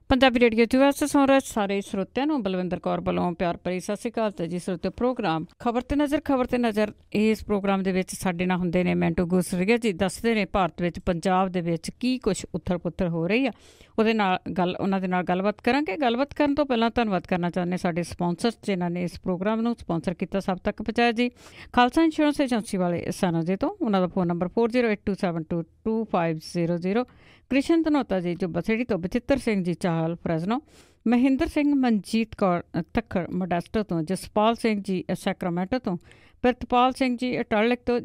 Punjabi radio US ਸੁਣ ਰਹੇ ਸਾਰੇ ਸਰੋਤਿਆਂ ਨੂੰ ਬਲਵਿੰਦਰ ਕੌਰ ਵੱਲੋਂ ਪਿਆਰ ਭਰੀ ਸਤਿ ਸ਼੍ਰੀ ਅਕਾਲ। ਤੇ ਜੀ ਸਰੋਤਿਓ, ਪ੍ਰੋਗਰਾਮ ਖਬਰ ਤੇ ਨਜ਼ਰ ਇਸ ਪ੍ਰੋਗਰਾਮ ਦੇ ਵਿੱਚ ਸਾਡੇ ਨਾਲ ਹੁੰਦੇ ਨੇ ਮੈਂਟੂ ਗੁਸਰੀਆ ਜੀ। ਦੱਸਦੇ ਨੇ ਭਾਰਤ ਵਿੱਚ, ਪੰਜਾਬ ਦੇ ਵਿੱਚ ਕੀ ਕੁਛ ਉੱਥਲ ਪੁੱਥਲ ਹੋ ਰਹੀ ਆ। ਉਹਨਾਂ ਦੇ ਨਾਲ ਗੱਲਬਾਤ ਕਰਾਂਗੇ। ਗੱਲਬਾਤ ਕਰਨ ਤੋਂ ਪਹਿਲਾਂ ਧੰਨਵਾਦ ਕਰਨਾ ਚਾਹੁੰਦੇ ਸਾਡੇ ਸਪੋਂਸਰਸ ਜਿਨ੍ਹਾਂ ਨੇ ਇਸ ਪ੍ਰੋਗਰਾਮ ਨੂੰ ਸਪੋਂਸਰ ਕੀਤਾ, ਸਭ ਤੱਕ ਪਹੁੰਚਾਇਆ ਜੀ। ਖਾਲਸਾ ਇੰਸ਼ੋਰੈਂਸ ਏਜੰਸੀ ਵਾਲੇ ਸਾਨਾਜੇ ਤੋਂ, ਉਹਨਾਂ ਦਾ ਫ਼ੋਨ ਨੰਬਰ 4082722500। ਕ੍ਰਿਸ਼ਨ ਧਨੋਤਾ ਜੀ ਜੋ ਬਸੇੜੀ ਤੋਂ, ਬਚਿੱਤਰ ਸਿੰਘ ਜੀ ਚਾਹਲ ਫਰੈਜ਼ਨੋ, ਮਹਿੰਦਰ ਸਿੰਘ, ਮਨਜੀਤ ਕੌਰ ਤੱਖਰ ਮੋਡੈਸਟੋ ਤੋਂ, ਜਸਪਾਲ ਸਿੰਘ ਜੀ ਸੈਕਰਾਮੈਂਟੋ ਤੋਂ, ਪ੍ਰਿਤਪਾਲ ਸਿੰਘ ਜੀ ਅਟਾਲਿਕ ਤੋਂ,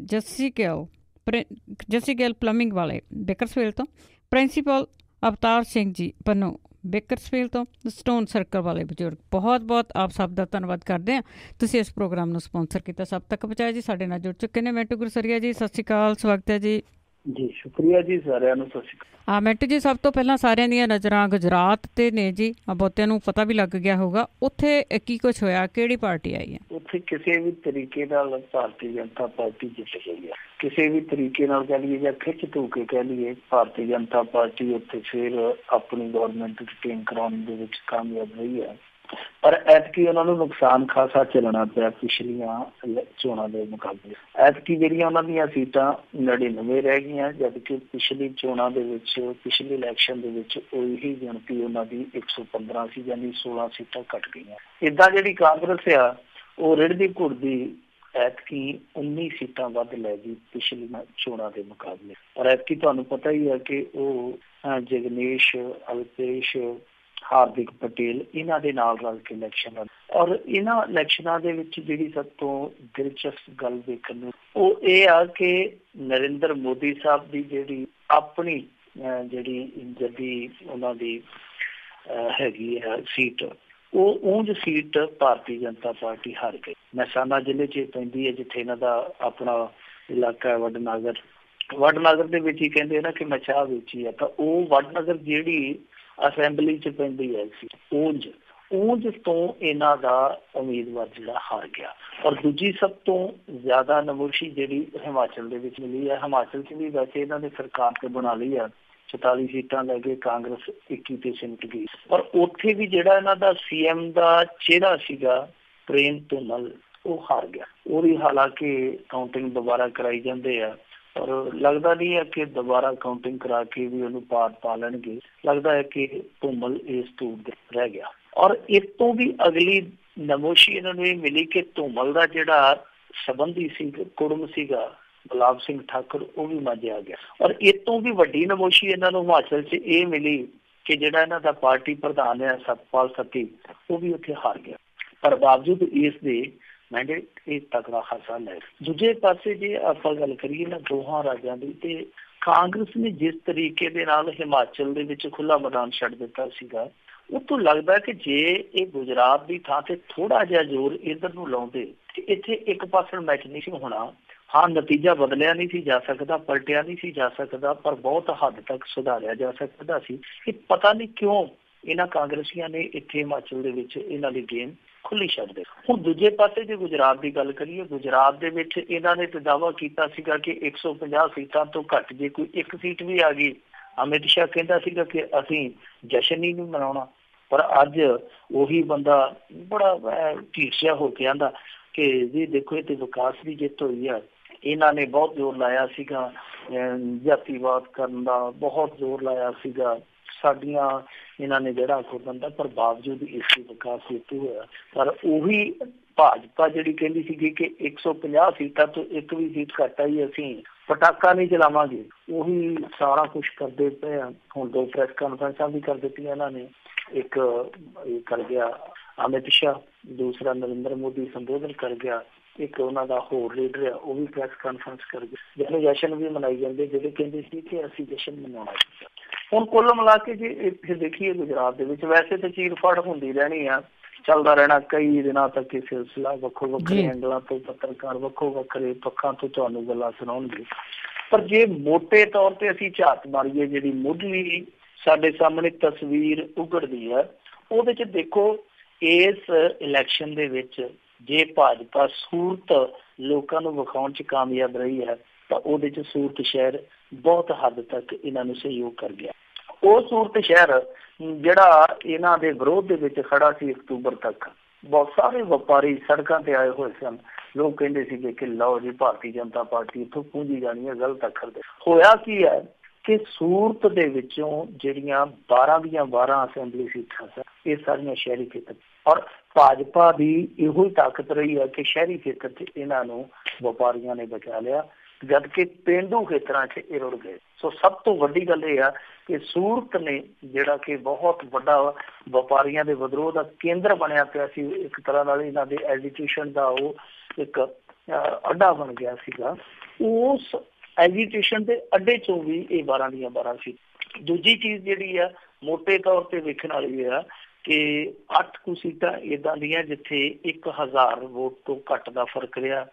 ਜੱਸੀ ਗਿੱਲ ਪਲੰਬਿੰਗ ਵਾਲੇ ਬੇਕਰਸਫੀਲਡ ਤੋਂ, ਪ੍ਰਿੰਸੀਪਲ ਅਵਤਾਰ ਸਿੰਘ ਜੀ ਪੰਨੂ ਬੇਕਰਸਫੀਲਡ ਤੋਂ, ਸਟੋਨ ਸਰਕਲ ਵਾਲੇ ਬਜ਼ੁਰਗ। ਬਹੁਤ ਬਹੁਤ ਆਪ ਸਭ ਦਾ ਧੰਨਵਾਦ ਕਰਦੇ ਹਾਂ, ਤੁਸੀਂ ਇਸ ਪ੍ਰੋਗਰਾਮ ਨੂੰ ਸਪੋਂਸਰ ਕੀਤਾ, ਸਭ ਤੱਕ ਪਹੁੰਚਾਇਆ ਜੀ। ਸਾਡੇ ਨਾਲ ਜੁੜ ਚੁੱਕੇ ਨੇ ਮੈਂਟੂ ਗੁਰਸਰੀਆ ਜੀ। ਸਤਿ ਸ਼੍ਰੀ ਅਕਾਲ, ਸਵਾਗਤ ਹੈ ਜੀ। ਜੀ ਸ਼ੁਕਰੀਆ ਜੀ, ਸਾਰਿਆਂ ਨੂੰ ਸਤਿ ਸ਼੍ਰੀ ਅਕਾਲ। ਮੈਂਟੂ ਜੀ, ਸਭ ਤੋਂ ਪਹਿਲਾਂ ਸਾਰਿਆਂ ਦੀਆਂ ਨਜ਼ਰਾਂ ਗੁਜਰਾਤ ਤੇ ਨੇ ਜੀ। ਬਹੁਤਿਆਂ ਨੂੰ ਪਤਾ ਵੀ ਲੱਗ ਗਿਆ ਹੋਊਗਾ ਉੱਥੇ ਕੀ ਕੁਛ ਹੋਇਆ, ਕਿਹੜੀ ਪਾਰਟੀ ਆਈ ਹੈ ਉੱਥੇ। ਕਿਸੇ ਵੀ ਤਰੀਕੇ ਨਾਲ ਭਾਰਤੀ ਜਨਤਾ ਪਾਰਟੀ ਜਿੱਤ ਗਈ ਹੈ। ਕਿਸੇ ਵੀ ਤਰੀਕੇ ਨਾਲ ਕਹਿ ਲਈਏ ਜਾਂ ਖਿੱਚ ਧੂ ਕੇ ਕਹਿ ਲਈਏ, ਭਾਰਤੀ ਜਨਤਾ ਪਾਰਟੀ ਉੱਥੇ ਫਿਰ ਆਪਣੀ ਗੌਰਮੈਂਟ ਰਿਟੇਨ ਕਰਾਉਣ ਦੇ ਵਿੱਚ ਕਾਮਯਾਬ ਰਹੀ ਹੈ। ਪਰ ਐਤਕੀ ਉਹਨਾਂ ਨੂੰ ਨੁਕਸਾਨ ਖਾਸਾ ਝੱਲਣਾ ਪਿਆ ਪਿਛਲੀਆਂ ਚੋਣਾਂ ਦੇ ਮੁਕਾਬਲੇ। ਐਤਕੀ ਜਿਹੜੀਆਂ ਉਹਨਾਂ ਦੀਆਂ ਸੀਟਾਂ 99 ਰਹਿ ਗਈਆਂ, ਜਦਕਿ ਪਿਛਲੀ ਚੋਣਾਂ ਦੇ ਵਿੱਚ, ਪਿਛਲੇ ਇਲੈਕਸ਼ਨ ਦੇ ਵਿੱਚ ਉਹੀ ਗਿਣਤੀ ਉਹਨਾਂ ਦੀ 115 ਸੀ, ਯਾਨੀ 16 ਸੀਟਾਂ ਘੱਟ ਗਈਆਂ। ਏਦਾਂ ਜਿਹੜੀ ਕਾਂਗਰਸ ਆ ਉਹ ਰਿੜਦੀ ਘੁੜਦੀ ਐਤਕੀ 19 ਸੀਟਾਂ ਵੱਧ ਲੈ ਗਈ ਪਿਛਲੀਆਂ ਚੋਣਾਂ ਦੇ ਮੁਕਾਬਲੇ। ਪਰ ਐਤਕੀ ਤੁਹਾਨੂੰ ਪਤਾ ਹੀ ਹੈ ਕਿ ਉਹ ਜਗਨੇਸ਼, ਅਲਪੇਸ਼, ਹਾਰਦਿਕ ਪਟੇਲ ਇਹਨਾਂ ਦੇ ਨਾਲ ਰਲ ਕੇ ਇਲੈਕਸ਼ਨ ਲੜ। ਔਰ ਇਹਨਾਂ ਇਲੈਕਸ਼ਨਾਂ ਦੇ ਵਿੱਚ ਜਿਹੜੀ ਸਭ ਤੋਂ ਦਿਲਚਸਪ ਗੱਲ ਦੇਖਣ ਨੂੰ ਉਹ ਇਹ ਆ ਕਿ ਨਰਿੰਦਰ ਮੋਦੀ ਸਾਹਿਬ ਦੀ ਜਿਹੜੀ ਆਪਣੀ ਜਿਹੜੀ ਉਹਨਾਂ ਦੀ ਹੈਗੀ ਹੈ ਸੀਟ, ਉਹ ਉਂਝ ਸੀਟ ਭਾਰਤੀ ਜਨਤਾ ਪਾਰਟੀ ਹਾਰ ਗਈ। ਮਹਿਸਾਣਾ ਜ਼ਿਲ੍ਹੇ 'ਚ ਪੈਂਦੀ ਹੈ, ਜਿੱਥੇ ਇਹਨਾਂ ਦਾ ਆਪਣਾ ਇਲਾਕਾ ਹੈ ਵਡਨਗਰ ਦੇ ਵਿੱਚ ਹੀ ਕਹਿੰਦੇ ਨਾ ਕਿ ਮੈਂ ਚਾਹ ਵੇਚੀ ਹੈ। ਤਾਂ ਉਹ ਵਡਨਗਰ ਜਿਹੜੀ ਅਸੈਂਬਲੀ 'ਚ ਪੈਂਦੀ ਹੈ ਸੀ, ਉਂਝ ਤੋਂ ਇਹਨਾਂ ਦਾ ਉਮੀਦਵਾਰ ਜਿਹੜਾ ਹਾਰ ਗਿਆ। ਔਰ ਦੂਜੀ ਸਭ ਤੋਂ ਜ਼ਿਆਦਾ ਨਮੋਸ਼ੀ ਜਿਹੜੀ ਹਿਮਾਚਲ ਦੇ ਵਿੱਚ ਮਿਲੀ ਹੈ। ਹਿਮਾਚਲ 'ਚ ਵੀ ਵੈਸੇ ਇਹਨਾਂ ਨੇ ਸਰਕਾਰ ਤੇ ਬਣਾ ਲਈ ਆ, 44 ਸੀਟਾਂ ਲੈ ਕੇ ਕਾਂਗਰਸ 21 ਤੇ ਸਿਮਟ ਗਈ। ਪਰ ਉੱਥੇ ਵੀ ਜਿਹੜਾ ਇਹਨਾਂ ਦਾ CM ਦਾ ਚਿਹਰਾ ਸੀਗਾ ਪ੍ਰੇਮ ਧੂਮਲ, ਉਹ ਹਾਰ ਗਿਆ। ਉਹਦੀ ਹਾਲਾਂਕਿ ਕਾਊਂਟਿੰਗ ਦੁਬਾਰਾ ਕਰਾਈ ਜਾਂਦੇ ਆ, ਪਰ ਲੱਗਦਾ ਨਹੀਂ ਹੈ ਕਿ ਦੁਬਾਰਾ ਕਾਊਂਟਿੰਗ ਕਰਾ ਕੇ ਵੀ ਉਹਨੂੰ ਪਾਰ ਪਾ ਲੈਣਗੇ। ਲੱਗਦਾ ਹੈ ਕਿ ਧੂਮਲ ਇਸ ਟੂਰ ਦੇ ਰਹਿ ਗਿਆ। ਔਰ ਇਸ ਤੋਂ ਵੀ ਅਗਲੀ ਨਮੋਸ਼ੀ ਇਹਨਾਂ ਨੂੰ ਇਹ ਮਿਲੀ ਕਿ ਧੂਮਲ ਦਾ ਜਿਹੜਾ ਸੰਬੰਧੀ ਸੀ, ਕੁੜਮ ਸੀਗਾ ਗੁਲਾਬ ਸਿੰਘ ਠਾਕੁਰ, ਉਹ ਵੀ ਮਾਝੇ ਆ ਗਿਆ। ਔਰ ਇਸ ਤੋਂ ਵੀ ਵੱਡੀ ਨਮੋਸ਼ੀ ਇਹਨਾਂ ਨੂੰ ਹਿਮਾਚਲ 'ਚ ਇਹ ਮਿਲੀ ਕਿ ਜਿਹੜਾ ਇਹਨਾਂ ਦਾ ਪਾਰਟੀ ਪ੍ਰਧਾਨ ਹੈ ਸਤਪਾਲ ਸੱਤੀ, ਉਹ ਵੀ ਉੱਥੇ ਹਾਰ ਗਿਆ। ਪਰ ਬਾਵਜੂਦ ਇਸ ਦੇ ਮੈਂਡੇਟ ਇਹ ਤਕੜਾ ਖਾਸਾ ਲੈ। ਦੂਜੇ ਪਾਸੇ ਜੇ ਆਪਾਂ ਗੱਲ ਕਰੀਏ ਨਾ ਦੋਹਾਂ ਰਾਜਾਂ ਦੀ, ਤੇ ਕਾਂਗਰਸ ਨੇ ਜਿਸ ਤਰੀਕੇ ਦੇ ਨਾਲ ਹਿਮਾਚਲ ਦੇ ਵਿੱਚ ਖੁੱਲਾ ਮੈਦਾਨ ਛੱਡ ਦਿੱਤਾ ਸੀਗਾ, ਉਹ ਤੋਂ ਲੱਗਦਾ ਕਿ ਜੇ ਇਹ ਗੁਜਰਾਤ ਦੀ ਥਾਂ ਤੇ ਥੋੜਾ ਜਿਹਾ ਜ਼ੋਰ ਇੱਧਰ ਨੂੰ ਲਾਉਂਦੇ ਤੇ ਇੱਥੇ ਇੱਕ ਪਾਸੇ ਮੈਚ ਨਹੀਂ ਸੀ ਹੋਣਾ। ਹਾਂ, ਨਤੀਜਾ ਬਦਲਿਆ ਨਹੀਂ ਸੀ ਜਾ ਸਕਦਾ, ਪਲਟਿਆ ਨਹੀਂ ਸੀ ਜਾ ਸਕਦਾ, ਪਰ ਬਹੁਤ ਹੱਦ ਤੱਕ ਸੁਧਾਰਿਆ ਜਾ ਸਕਦਾ ਸੀ। ਕਿ ਪਤਾ ਨਹੀਂ ਕਿਉਂ ਇਹਨਾਂ ਕਾਂਗਰਸੀਆਂ ਨੇ ਇੱਥੇ ਹਿਮਾਚਲ ਦੇ ਵਿੱਚ ਇਹਨਾਂ ਦੀ ਗੇਮ ਖੁੱਲੀ ਛੱਡ ਦੇ। ਹੁਣ ਦੂਜੇ ਪਾਸੇ ਜੇ ਗੁਜਰਾਤ ਦੀ ਗੱਲ ਕਰੀਏ, ਗੁਜਰਾਤ ਦੇ ਵਿੱਚ ਇਹਨਾਂ ਨੇ ਤੇ ਦਾਅਵਾ ਕੀਤਾ ਸੀਗਾ ਕਿ 150 ਸੀਟਾਂ ਤੋਂ ਘੱਟ ਜੇ ਕੋਈ ਇੱਕ ਸੀਟ ਵੀ ਆ ਗਈ, ਅਮਿਤ ਸ਼ਾਹ ਕਹਿੰਦਾ ਸੀਗਾ ਕਿ ਅਸੀਂ ਜਸ਼ਨ ਹੀ ਨਹੀਂ ਮਨਾਉਣਾ। ਪਰ ਅੱਜ ਉਹੀ ਬੰਦਾ ਬੜਾ ਢੀਠਿਆ ਹੋ ਕੇ ਆਂਦਾ ਕਿ ਜੀ ਦੇਖੋ ਇਹ ਤੇ ਵਿਕਾਸ ਦੀ ਜਿੱਤ ਹੋਈ ਆ। ਇਹਨਾਂ ਨੇ ਬਹੁਤ ਜ਼ੋਰ ਲਾਇਆ ਸੀਗਾ ਜਾਤੀਵਾਦ ਕਰਨ ਦਾ, ਬਹੁਤ ਜ਼ੋਰ ਲਾਇਆ ਸੀਗਾ ਸਾਡੀਆਂ ਇਹਨਾਂ ਨੇ ਜਿਹੜਾ ਖੋਦਣ ਦਾ, ਪਰ ਬਾਵਜੂਦ ਇਸ ਵਿਕਾਸ ਹੇਤੂ ਹੋਇਆ। ਪਰ ਉਹੀ ਭਾਜਪਾ ਜਿਹੜੀ ਕਹਿੰਦੀ ਸੀਗੀ ਕਿ 150 ਸੀਟਾਂ ਤੋਂ ਇੱਕ ਵੀ ਸੀਟ ਘੱਟ ਆਈ, ਅਸੀਂ ਪਟਾਕਾ ਨਹੀਂ ਚਲਾਵਾਂਗੇ, ਉਹੀ ਸਾਰਾ ਕੁਛ ਕਰਦੇ ਪਏ ਆ। ਹੁਣ 2 ਪ੍ਰੈਸ ਕਾਨਫਰੰਸਾਂ ਵੀ ਕਰ ਦਿੱਤੀਆਂ ਇਹਨਾਂ ਨੇ। ਇੱਕ ਕਰ ਗਿਆ ਅਮਿਤ ਸ਼ਾਹ, ਦੂਸਰਾ ਨਰਿੰਦਰ ਮੋਦੀ ਸੰਬੋਧਨ ਕਰ ਗਿਆ, ਇੱਕ ਉਹਨਾਂ ਦਾ ਹੋਰ ਲੀਡਰ ਆ ਉਹ ਵੀ ਪ੍ਰੈਸ ਕਾਨਫਰੰਸ ਕਰ ਗਿਆ, ਜਿਹਨੇ ਜਸ਼ਨ ਵੀ ਮਨਾਈ ਜਾਂਦੇ, ਜਿਹੜੇ ਕਹਿੰਦੇ ਸੀ ਕਿ ਅਸੀਂ ਜਸ਼ਨ ਮਨਾਉਣਾ। ਹੁਣ ਕੁੱਲ ਮਿਲਾ ਕੇ ਜੇ ਇੱਥੇ ਦੇਖੀਏ ਗੁਜਰਾਤ ਦੇ ਵਿੱਚ, ਵੈਸੇ ਤਾਂ ਚੀਰ ਫਾੜ ਹੁੰਦੀ ਰਹਿਣੀ ਆ, ਚੱਲਦਾ ਰਹਿਣਾ ਕਈ ਦਿਨਾਂ ਤੱਕ ਇਹ ਸਿਲਸਿਲਾ। ਵੱਖੋ ਵੱਖਰੇ ਐਂਗਲਾਂ ਤੋਂ ਪੱਤਰਕਾਰ ਵੱਖੋ ਵੱਖਰੇ ਪੱਖਾਂ ਤੋਂ ਤੁਹਾਨੂੰ ਗੱਲਾਂ ਸੁਣਾਉਣਗੇ। ਪਰ ਜੇ ਮੋਟੇ ਤੌਰ ਤੇ ਅਸੀਂ ਝਾਤ ਮਾਰੀਏ, ਜਿਹੜੀ ਮੁੱਢਲੀ ਸਾਡੇ ਸਾਹਮਣੇ ਤਸਵੀਰ ਉਘੜਦੀ ਹੈ, ਉਹਦੇ 'ਚ ਦੇਖੋ ਇਸ ਇਲੈਕਸ਼ਨ ਦੇ ਵਿੱਚ ਜੇ ਭਾਜਪਾ ਸੂਰਤ ਲੋਕਾਂ ਨੂੰ ਵਿਖਾਉਣ 'ਚ ਕਾਮਯਾਬ ਰਹੀ ਹੈ, ਤਾਂ ਉਹਦੇ 'ਚ ਸੂਰਤ ਸ਼ਹਿਰ ਬਹੁਤ ਹੱਦ ਤੱਕ ਇਹਨਾਂ ਨੂੰ ਸਹਿਯੋਗ ਕਰ ਗਿਆ। ਉਹ ਸੂਰਤ ਸ਼ਹਿਰ ਜਿਹੜਾ ਇਹਨਾਂ ਦੇ ਵਿਰੋਧ ਦੇ ਵਿੱਚ ਖੜਾ ਸੀ ਅਕਤੂਬਰ ਤੱਕ, ਬਹੁਤ ਸਾਰੇ ਵਪਾਰੀ ਸੜਕਾਂ ਤੇ ਆਏ ਹੋਏ ਸਨ। ਲੋਕ ਕਹਿੰਦੇ ਸੀਗੇ ਕਿ ਲਓ ਜੀ ਭਾਰਤੀ ਜਨਤਾ ਪਾਰਟੀ ਇੱਥੋਂ ਪੂੰਜੀ ਜਾਣੀ ਹੈ, ਗਲਤ ਅੱਖਰ ਦੇ। ਹੋਇਆ ਕੀ ਹੈ ਕਿ ਸੂਰਤ ਦੇ ਵਿੱਚੋਂ ਜਿਹੜੀਆਂ 12 ਦੀਆਂ 12 ਅਸੈਂਬਲੀ ਸੀਟਾਂ ਸਨ, ਇਹ ਸਾਰੀਆਂ ਸ਼ਹਿਰੀ ਖੇਤਰ, ਔਰ ਭਾਜਪਾ ਦੀ ਇਹੋ ਹੀ ਤਾਕਤ ਰਹੀ ਹੈ ਕਿ ਸ਼ਹਿਰੀ ਖੇਤਰ 'ਚ ਇਹਨਾਂ ਨੂੰ ਵਪਾਰੀਆਂ ਨੇ ਬਚਾ ਲਿਆ, ਜਦਕਿ ਪੇਂਡੂ ਖੇਤਰਾਂ 'ਚ ਇਹ ਰੁੜ ਗਏ। ਸੋ ਸਭ ਤੋਂ ਵੱਡੀ ਗੱਲ ਇਹ ਆ ਕਿ ਸੂਰਤ ਨੇ ਜਿਹੜਾ ਕਿ ਬਹੁਤ ਵੱਡਾ ਵਪਾਰੀਆਂ ਦੇ ਵਿਦਰੋਹ ਦਾ ਕੇਂਦਰ ਬਣਿਆ ਪਿਆ ਸੀ, ਇੱਕ ਤਰ੍ਹਾਂ ਨਾਲ ਇਹਨਾਂ ਦੇ ਐਜੀਟੇਸ਼ਨ ਦਾ ਉਹ ਇੱਕ ਅੱਡਾ ਬਣ ਗਿਆ ਸੀਗਾ। ਉਸ ਐਜੀਟੇਸ਼ਨ ਦੇ ਅੱਡੇ ਚੋਂ ਵੀ ਇਹ 12 ਦੀਆਂ 12 ਸੀ। ਦੂਜੀ ਚੀਜ਼ ਜਿਹੜੀ ਆ ਮੋਟੇ ਤੌਰ ਤੇ ਵੇਖਣ ਵਾਲੀ ਆ ਕਿ 8 ਕੁ ਸੀਟਾਂ ਏਦਾਂ ਦੀਆਂ ਜਿੱਥੇ 1000 ਵੋਟ ਤੋਂ ਘੱਟ ਦਾ ਫਰਕ ਰਿਹਾ।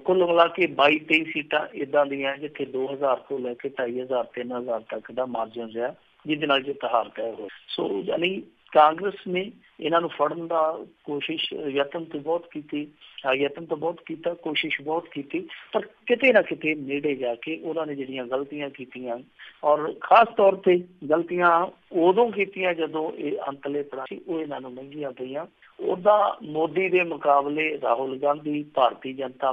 ਕੁੱਲ ਮਿਲਾ ਕੇ 22-23 ਸੀਟਾਂ ਏਦਾਂ ਦੀਆਂ ਜਿੱਥੇ 2000 ਤੋਂ ਲੈ ਕੇ 2500 3000 ਤੱਕ ਦਾ ਮਾਰਜਨ ਰਿਹਾ, ਜਿਹਦੇ ਨਾਲ ਜਿੱਤ ਹਾਰ ਤੈਅ ਹੋਏ। ਸੋ ਯਾਨੀ ਕਾਂਗਰਸ ਨੇ ਇਹਨਾਂ ਨੂੰ ਫੜਨ ਦਾ ਯਤਨ ਤਾਂ ਬਹੁਤ ਕੀਤਾ, ਕੋਸ਼ਿਸ਼ ਬਹੁਤ ਕੀਤੀ, ਪਰ ਕਿਤੇ ਨਾ ਕਿਤੇ ਨੇੜੇ ਜਾ ਕੇ ਉਹਨਾਂ ਨੇ ਜਿਹੜੀਆਂ ਗਲਤੀਆਂ ਕੀਤੀਆਂ, ਔਰ ਖਾਸ ਤੌਰ ਤੇ ਗਲਤੀਆਂ ਉਦੋਂ ਕੀਤੀਆਂ ਜਦੋਂ ਇਹ ਅੰਤਲੇ ਪੜਾ ਸੀ, ਉਹ ਇਹਨਾਂ ਨੂੰ ਮਹਿੰਗੀਆਂ ਪਈਆਂ। ਉਹਦਾ ਮੋਦੀ ਦੇ ਮੁਕਾਬਲੇ ਰਾਹੁਲ ਗਾਂਧੀ, ਭਾਰਤੀ ਜਨਤਾ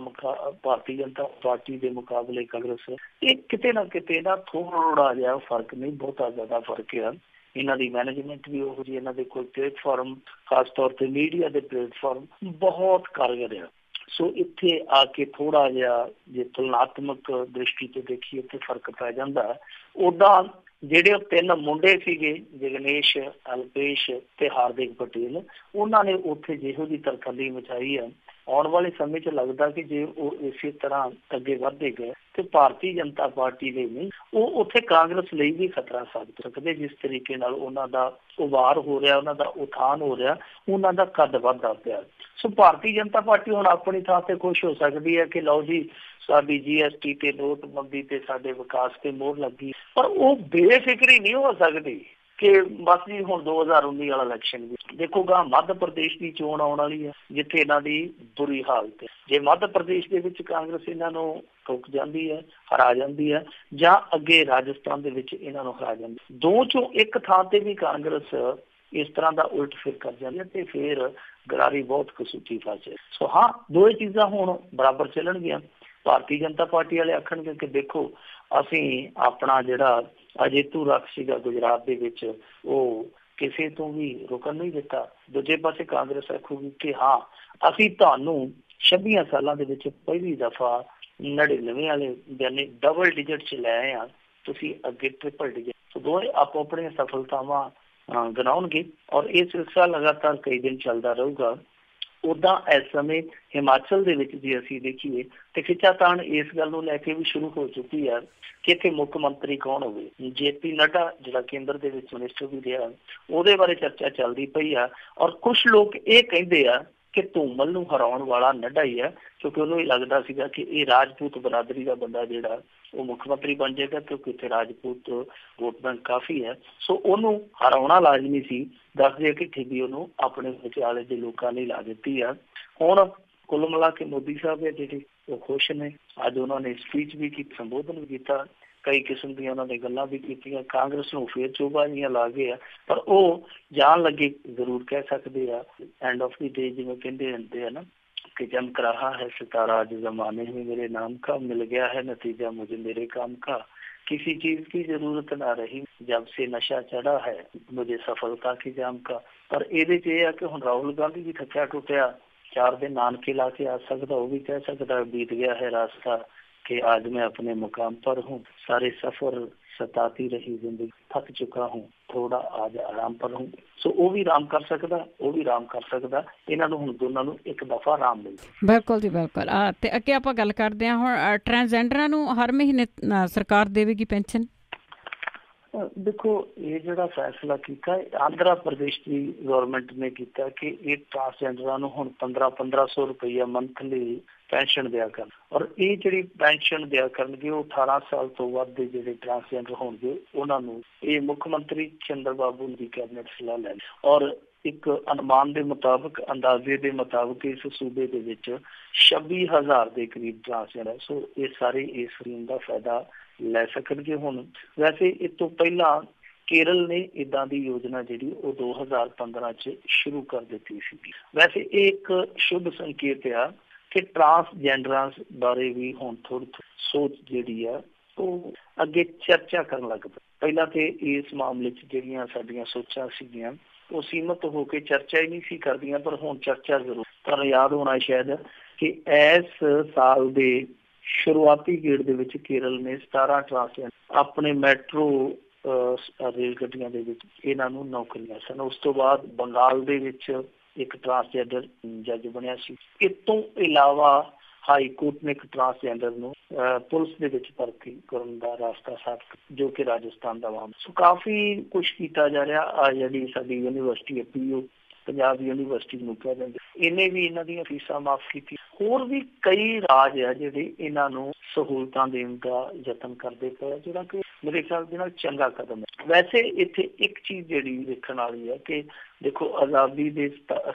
ਪਾਰਟੀ ਦੇ ਮੁਕਾਬਲੇ ਕਾਂਗਰਸ, ਇਹ ਕਿਤੇ ਨਾ ਕਿਤੇ ਨਾ ਥੋੜਾ ਜਿਹਾ ਫਰਕ ਨਹੀਂ, ਬਹੁਤਾ ਜ਼ਿਆਦਾ ਫਰਕ ਹੈ। ਇਹਨਾਂ ਦੀ ਮੈਨੇਜਮੈਂਟ ਵੀ ਉਹੋ ਜਿਹੀ, ਇਹਨਾਂ ਦੇ ਕੋਈ ਪਲੇਟਫਾਰਮ, ਖਾਸ ਤੌਰ ਤੇ ਮੀਡੀਆ ਦੇ ਪਲੇਟਫਾਰਮ ਬਹੁਤ ਕਾਰਗਰ ਆ। ਸੋ ਇੱਥੇ ਆ ਕੇ ਥੋੜਾ ਜਿਹਾ ਜੇ ਤੁਲਨਾਤਮਕ ਦ੍ਰਿਸ਼ਟੀ ਤੋਂ ਦੇਖੀਏ ਤੇ ਫਰਕ ਪੈ ਜਾਂਦਾ। ਉਦਾਂ ਜਿਹੜੇ ਉਹ 3 ਮੁੰਡੇ ਸੀਗੇ, ਜਗਨੇਸ਼, ਅਲਪੇਸ਼ ਤੇ ਹਾਰਦਿਕ ਪਟੇਲ, ਉਹਨਾਂ ਨੇ ਉੱਥੇ ਜਿਹੋ ਜਿਹੀ ਤਰਕੰਦੀ ਮਚਾਈ ਹੈ, ਆਉਣ ਵਾਲੇ ਸਮੇਂ 'ਚ ਲੱਗਦਾ ਕਿ ਜੇ ਉਹ ਇਸੇ ਤਰ੍ਹਾਂ ਅੱਗੇ ਵੱਧਦੇ ਗਏ ਤੇ ਭਾਰਤੀ ਜਨਤਾ ਪਾਰਟੀ ਲਈ ਨਹੀਂ, ਉਹ ਉੱਥੇ ਕਾਂਗਰਸ ਲਈ ਵੀ ਖਤਰਾ ਸਾਬਿਤ ਸਕਦੇ। ਜਿਸ ਤਰੀਕੇ ਨਾਲ ਉਹਨਾਂ ਦਾ ਉਭਾਰ ਹੋ ਰਿਹਾ, ਉਹਨਾਂ ਦਾ ਉਥਾਨ ਹੋ ਰਿਹਾ, ਉਹਨਾਂ ਦਾ ਕੱਦ ਵੱਧਦਾ ਪਿਆ। ਸੋ ਭਾਰਤੀ ਜਨਤਾ ਪਾਰਟੀ ਹੁਣ ਆਪਣੀ ਥਾਂ ਤੇ ਖੁਸ਼ ਹੋ ਸਕਦੀ ਹੈ ਕਿ ਲਓ ਜੀ ਸਾਡੀ GST ਤੇ ਨੋਟਬੰਦੀ ਤੇ ਸਾਡੇ ਵਿਕਾਸ ਤੇ ਮੋਹਰ ਲੱਗੀ, ਪਰ ਉਹ ਬੇਫਿਕਰੀ ਨਹੀਂ ਹੋ ਸਕਦੀ ਕਿ ਬਸ ਜੀ ਹੁਣ 2019 ਵਾਲਾ ਇਲੈਕਸ਼ਨ ਵੀ ਦੇਖੋਗਾ। ਮੱਧ ਪ੍ਰਦੇਸ਼ ਦੀ ਚੋਣ ਆਉਣ ਵਾਲੀ ਹੈ, ਜਿੱਥੇ ਇਹਨਾਂ ਦੀ ਬੁਰੀ ਹਾਲਤ ਹੈ। ਜੇ ਮੱਧ ਪ੍ਰਦੇਸ਼ ਦੇ ਵਿੱਚ ਕਾਂਗਰਸ ਇਹਨਾਂ ਨੂੰ ਰੁਕ ਜਾਂਦੀ ਹੈ, ਹਰਾ ਜਾਂਦੀ ਹੈ, ਜਾਂ ਅੱਗੇ ਰਾਜਸਥਾਨ ਦੇ ਵਿੱਚ ਇਹਨਾਂ ਨੂੰ ਹਰਾ ਜਾਂਦੀ, ਦੋ ਚੋਂ ਇੱਕ ਥਾਂ ਤੇ ਵੀ ਕਾਂਗਰਸ ਇਸ ਤਰ੍ਹਾਂ ਦਾ ਉਲਟ ਫਿਰ ਕਰ ਜਾਂਦੀ ਹੈ ਤੇ ਫਿਰ ਗਰਾਰੀ ਬਹੁਤ ਕਸੂਤੀ ਫਸੇ। ਸੋ ਹਾਂ, ਦੋਏ ਚੀਜ਼ਾਂ ਹੁਣ ਬਰਾਬਰ ਚੱਲਣਗੀਆਂ। ਭਾਰਤੀ ਜਨਤਾ ਪਾਰਟੀ ਵਾਲੇ ਆਖਣਗੇ ਕਿ ਦੇਖੋ ਅਸੀਂ ਆਪਣਾ ਜਿਹੜਾ ਅਜੇਤੂ ਰੱਖ ਸੀਗਾ ਗੁਜਰਾਤ ਦੇ ਵਿੱਚ, ਉਹ ਕਿਸੇ ਤੋਂ ਵੀ ਰੁਕਣ ਨਹੀਂ ਦਿੱਤਾ। ਦੂਜੇ ਪਾਸੇ ਕਾਂਗਰਸ ਆਖੂਗੀ ਕਿ ਹਾਂ ਅਸੀਂ ਤੁਹਾਨੂੰ 26 ਸਾਲਾਂ ਦੇ ਵਿੱਚ ਪਹਿਲੀ ਦਫਾ 99 ਵਾਲੇ ਯਾਨੀ ਡਬਲ ਡਿਜਿਟ 'ਚ ਲੈ ਆਏ ਹਾਂ, ਤੁਸੀਂ ਅੱਗੇ ਟ੍ਰਿਪਲ ਡਿਜਿਟ। ਸੋ ਦੋਵੇਂ ਆਪੋ ਆਪਣੀਆਂ ਸਫਲਤਾਵਾਂ ਗਿਣਾਉਣਗੇ ਔਰ ਇਹ ਸਿਲਸਿਲਾ ਲਗਾਤਾਰ ਕਈ ਦਿਨ ਚੱਲਦਾ ਰਹੂਗਾ। ਉੱਦਾਂ ਇਸ ਸਮੇਂ ਹਿਮਾਚਲ ਦੇ ਵਿੱਚ ਜੇ ਅਸੀਂ ਦੇਖੀਏ ਤੇ ਖਿੱਚਾਤਾਣ ਇਸ ਗੱਲ ਨੂੰ ਲੈ ਕੇ ਵੀ ਸ਼ੁਰੂ ਹੋ ਚੁੱਕੀ ਹੈ ਕਿ ਇੱਥੇ ਮੁੱਖ ਮੰਤਰੀ ਕੌਣ ਹੋਵੇ। JP ਨੱਡਾ ਜਿਹੜਾ ਕੇਂਦਰ ਦੇ ਵਿੱਚ ਮਿਨਿਸਟਰ ਵੀ ਰਿਹਾ, ਉਹਦੇ ਬਾਰੇ ਚਰਚਾ ਚੱਲਦੀ ਪਈ ਆ। ਔਰ ਕੁਛ ਲੋਕ ਇਹ ਕਹਿੰਦੇ ਆ ਕਿ ਧੂਮਲ ਨੂੰ ਹਰਾਉਣ ਵਾਲਾ ਨੱਡਾ ਹੀ ਹੈ, ਕਿਉਂਕਿ ਉਹਨੂੰ ਇਹ ਲੱਗਦਾ ਸੀਗਾ ਕਿ ਇਹ ਰਾਜਪੂਤ ਬਰਾਦਰੀ ਦਾ ਬੰਦਾ ਜਿਹੜਾ ਉਹ ਮੁੱਖ ਮੰਤਰੀ ਬਣ ਜਾਏਗਾ, ਕਿਉਂਕਿ ਇੱਥੇ ਰਾਜਪੂਤ ਵੋਟ ਬੈਂਕ ਕਾਫੀ ਹੈ। ਸੋ ਉਹਨੂੰ ਹਰਾਉਣਾ ਲਾਜ਼ਮੀ ਸੀ। ਦੱਸਦੇ ਕਿ ਠੇਗੀ ਉਹਨੂੰ ਆਪਣੇ ਵਿਚਾਲੇ ਦੇ ਲੋਕਾਂ ਨੇ ਲਾ ਦਿੱਤੀ ਆ। ਹੁਣ ਕੁੱਲ ਮਿਲਾ ਕੇ ਮੋਦੀ ਸਾਹਿਬ ਹੈ ਜਿਹੜੇ ਉਹ ਖੁਸ਼ ਨੇ। ਅੱਜ ਉਹਨਾਂ ਨੇ ਸਪੀਚ ਵੀ ਕੀਤੀ, ਸੰਬੋਧਨ ਵੀ ਕੀਤਾ, ਕਈ ਕਿਸਮ ਦੀਆਂ ਉਹਨਾਂ ਨੇ ਗੱਲਾਂ ਵੀ ਕੀਤੀਆਂ। ਕਾਂਗਰਸ ਨੂੰ ਫੇਰ ਚੋਬਾਈਆਂ ਲਾ ਗਏ ਆ, ਪਰ ਉਹ ਜਾਣ ਲੱਗੇ ਜ਼ਰੂਰ ਕਹਿ ਸਕਦੇ ਆ ਐਂਡ ਆਫ ਦੀ ਡੇ, ਜਿਵੇਂ ਕਹਿੰਦੇ ਹੁੰਦੇ ਆ ਨਾ कि चमक रहा है सितारा आज जमाने में मेरे नाम का, मिल गया है नतीजा मुझे मेरे काम का, किसी चीज की जरूरत ना रही जब से नशा चढ़ा है मुझे सफलता की जाम का। पर ਇਹਦੇ 'ਚ ਇਹ ਆ ਕਿ ਹੁਣ ਰਾਹੁਲ ਗਾਂਧੀ ਵੀ ਥੱਕਿਆ ਟੁੱਟਿਆ 4 दिन ਨਾਨਕੇ ਲਾ ਕੇ ਆ ਸਕਦਾ, ਉਹ ਵੀ ਕਹਿ ਸਕਦਾ बीत गया है रास्ता कि आज मैं अपने मुकाम पर हूँ, सारे सफर सताती रही जिंदगी, थक चुका हूँ थोड़ा आज आराम पर हूँ। ਸੋ ਉਹ ਵੀ ਆਰਾਮ ਕਰ ਸਕਦਾ, ਉਹ ਵੀ ਆਰਾਮ ਕਰ ਸਕਦਾ। ਇਹਨਾਂ ਨੂੰ ਹੁਣ ਦੋਨਾਂ ਨੂੰ ਇੱਕ ਦਫਾ ਆਰਾਮ ਮਿਲ ਜਾਵੇ। ਬਿਲਕੁਲ ਜੀ ਬਿਲਕੁਲ। ਤੇ ਅੱਗੇ ਆਪਾਂ ਗੱਲ ਕਰਦੇ ਹਾਂ ਹੁਣ ਟਰਾਂਸਜੈਂਡਰਾਂ ਨੂੰ ਹਰ ਮਹੀਨੇ ਸਰਕਾਰ ਦੇਵੇਗੀ ਪੈਨਸ਼ਨ। ਦੇਖੋ ਇਹ ਜਿਹੜਾ ਫੈਸਲਾ ਕੀਤਾ ਆਂਧਰਾ ਪ੍ਰਦੇਸ਼ ਦੀ ਗਵਰਨਮੈਂਟ ਨੇ ਕੀਤਾ ਕਿ ਇਹ ਟਰਾਂਸਜੈਂਡਰਾਂ ਨੂੰ ਹੁਣ 1500 ਰੁਪਈਆ ਮੰਥਲੀ ਪੈਨਸ਼ਨ ਦਿਆ ਕਰਨ। ਔਰ ਇਹ ਜਿਹੜੀ ਪੈਨਸ਼ਨ ਦਿਆ ਕਰਨਗੇ ਉਹ 18 ਸਾਲ ਤੋਂ ਵੱਧ ਦੇ ਜਿਹੜੇ ਟਰਾਂਸਜੈਂਡਰ ਹੋਣਗੇ ਉਹਨਾਂ ਨੂੰ। ਇਹ ਮੁੱਖ ਮੰਤਰੀ ਚੰਦਰ ਬਾਬੂ ਦੀ ਕੈਬਨਿਟ ਸਲਾਹ ਲੈਣ। ਔਰ ਇੱਕ ਅਨੁਮਾਨ ਦੇ ਮੁਤਾਬਕ, ਅੰਦਾਜ਼ੇ ਦੇ ਮੁਤਾਬਕ ਇਸ ਸੂਬੇ ਦੇ ਵਿੱਚ 26,000 ਦੇ ਕਰੀਬ ਟਰਾਂਸਜੈਂਡਰ। ਸੋ ਇਹ ਸਾਰੇ ਇਸ ਸਕੀਮ ਦਾ ਫਾਇਦਾ ਲੈ ਸਕਣਗੇ। ਹੁਣ ਵੈਸੇ ਇਸ ਤੋਂ ਪਹਿਲਾਂ ਕੇਰਲ ਨੇ ਇਦਾਂ ਦੀ ਯੋਜਨਾ ਜਿਹੜੀ ਉਹ 2015 ਚ ਸ਼ੁਰੂ ਕਰ ਦਿੱਤੀ ਸੀ। ਵੈਸੇ ਇਹ ਇੱਕ ਸ਼ੁਭ ਸੰਕੇਤ ਆ ਕਿ ਟਰਾਂਸਜੈਂਡਰਾਂ ਬਾਰੇ ਵੀ ਹੁਣ ਥੋੜੀ ਸੋਚ ਜਿਹੜੀ ਆ ਉਹ ਅੱਗੇ ਚਰਚਾ ਕਰਨ ਲੱਗ ਪਈ। ਪਹਿਲਾਂ ਤੇ ਇਸ ਮਾਮਲੇ 'ਚ ਜਿਹੜੀਆਂ ਸਾਡੀਆਂ ਸੋਚਾਂ ਸੀਗੀਆਂ ਉਹ ਸੀਮਤ ਹੋ ਕੇ ਚਰਚਾ ਹੀ ਨਹੀਂ ਸੀ ਕਰਦੀਆਂ, ਪਰ ਹੁਣ ਚਰਚਾ ਜ਼ਰੂਰ। ਤੁਹਾਨੂੰ ਯਾਦ ਹੋਣਾ ਸ਼ਾਇਦ ਕਿ ਇਸ ਸਾਲ ਦੇ ਸ਼ੁਰੂਆਤੀ ਗੇੜ ਦੇ ਵਿੱਚ ਕੇਰਲ ਨੇ 17 ਟਰਾਂਸਜੈਂਡਰ ਆਪਣੇ ਮੈਟਰੋ ਰੇਲ ਗੱਡੀਆਂ ਦੇ ਵਿੱਚ ਇਹਨਾਂ ਨੂੰ ਨੌਕਰੀਆਂ ਸਨ। ਉਸ ਤੋਂ ਬਾਅਦ ਬੰਗਾਲ ਦੇ ਵਿੱਚ ਇੱਕ ਟਰਾਂਸਜੈਂਡਰ ਜੱਜ ਬਣਿਆ ਸੀ। ਇਸ ਤੋਂ ਇਲਾਵਾ ਹਾਈ ਕੋਰਟ ਨੇ ਇੱਕ ਟਰਾਂਸਜੈਂਡਰ ਨੂੰ ਪੁਲਿਸ ਦੇ ਵਿੱਚ ਭਰਤੀ ਕਰਨ ਦਾ ਰਾਸਤਾ ਸਾਫ਼, ਜੋ ਕਿ ਰਾਜਸਥਾਨ ਦਾ ਵਾਮ। ਸੋ ਕਾਫੀ ਕੁਛ ਕੀਤਾ ਜਾ ਰਿਹਾ। ਆ ਜਿਹੜੀ ਸਾਡੀ ਯੂਨੀਵਰਸਿਟੀ ਪੀਯੂ ਪੰਜਾਬ ਯੂਨੀਵਰਸਿਟੀ ਨੂੰ ਕਹਿ ਦਿੰਦੇ, ਇਹਨੇ ਵੀ ਇਹਨਾਂ ਦੀਆਂ ਫੀਸਾਂ ਮਾਫ਼ ਕੀਤੀ। ਹੋਰ ਵੀ ਕਈ ਰਾਜ ਆ ਜਿਹੜੇ ਇਹਨਾਂ ਨੂੰ ਸਹੂਲਤਾਂ ਦੇਣ ਦਾ ਯਤਨ ਕਰਦੇ ਪਏ, ਜਿਹੜਾ ਕਿ ਮੇਰੇ ਖਿਆਲ ਦੇ ਨਾਲ ਚੰਗਾ ਕਦਮ ਹੈ। ਵੈਸੇ ਇੱਥੇ ਇੱਕ ਚੀਜ਼ ਜਿਹੜੀ ਦੇਖਣ ਵਾਲੀ ਹੈ ਕਿ ਦੇਖੋ, ਆਜ਼ਾਦੀ ਦੇ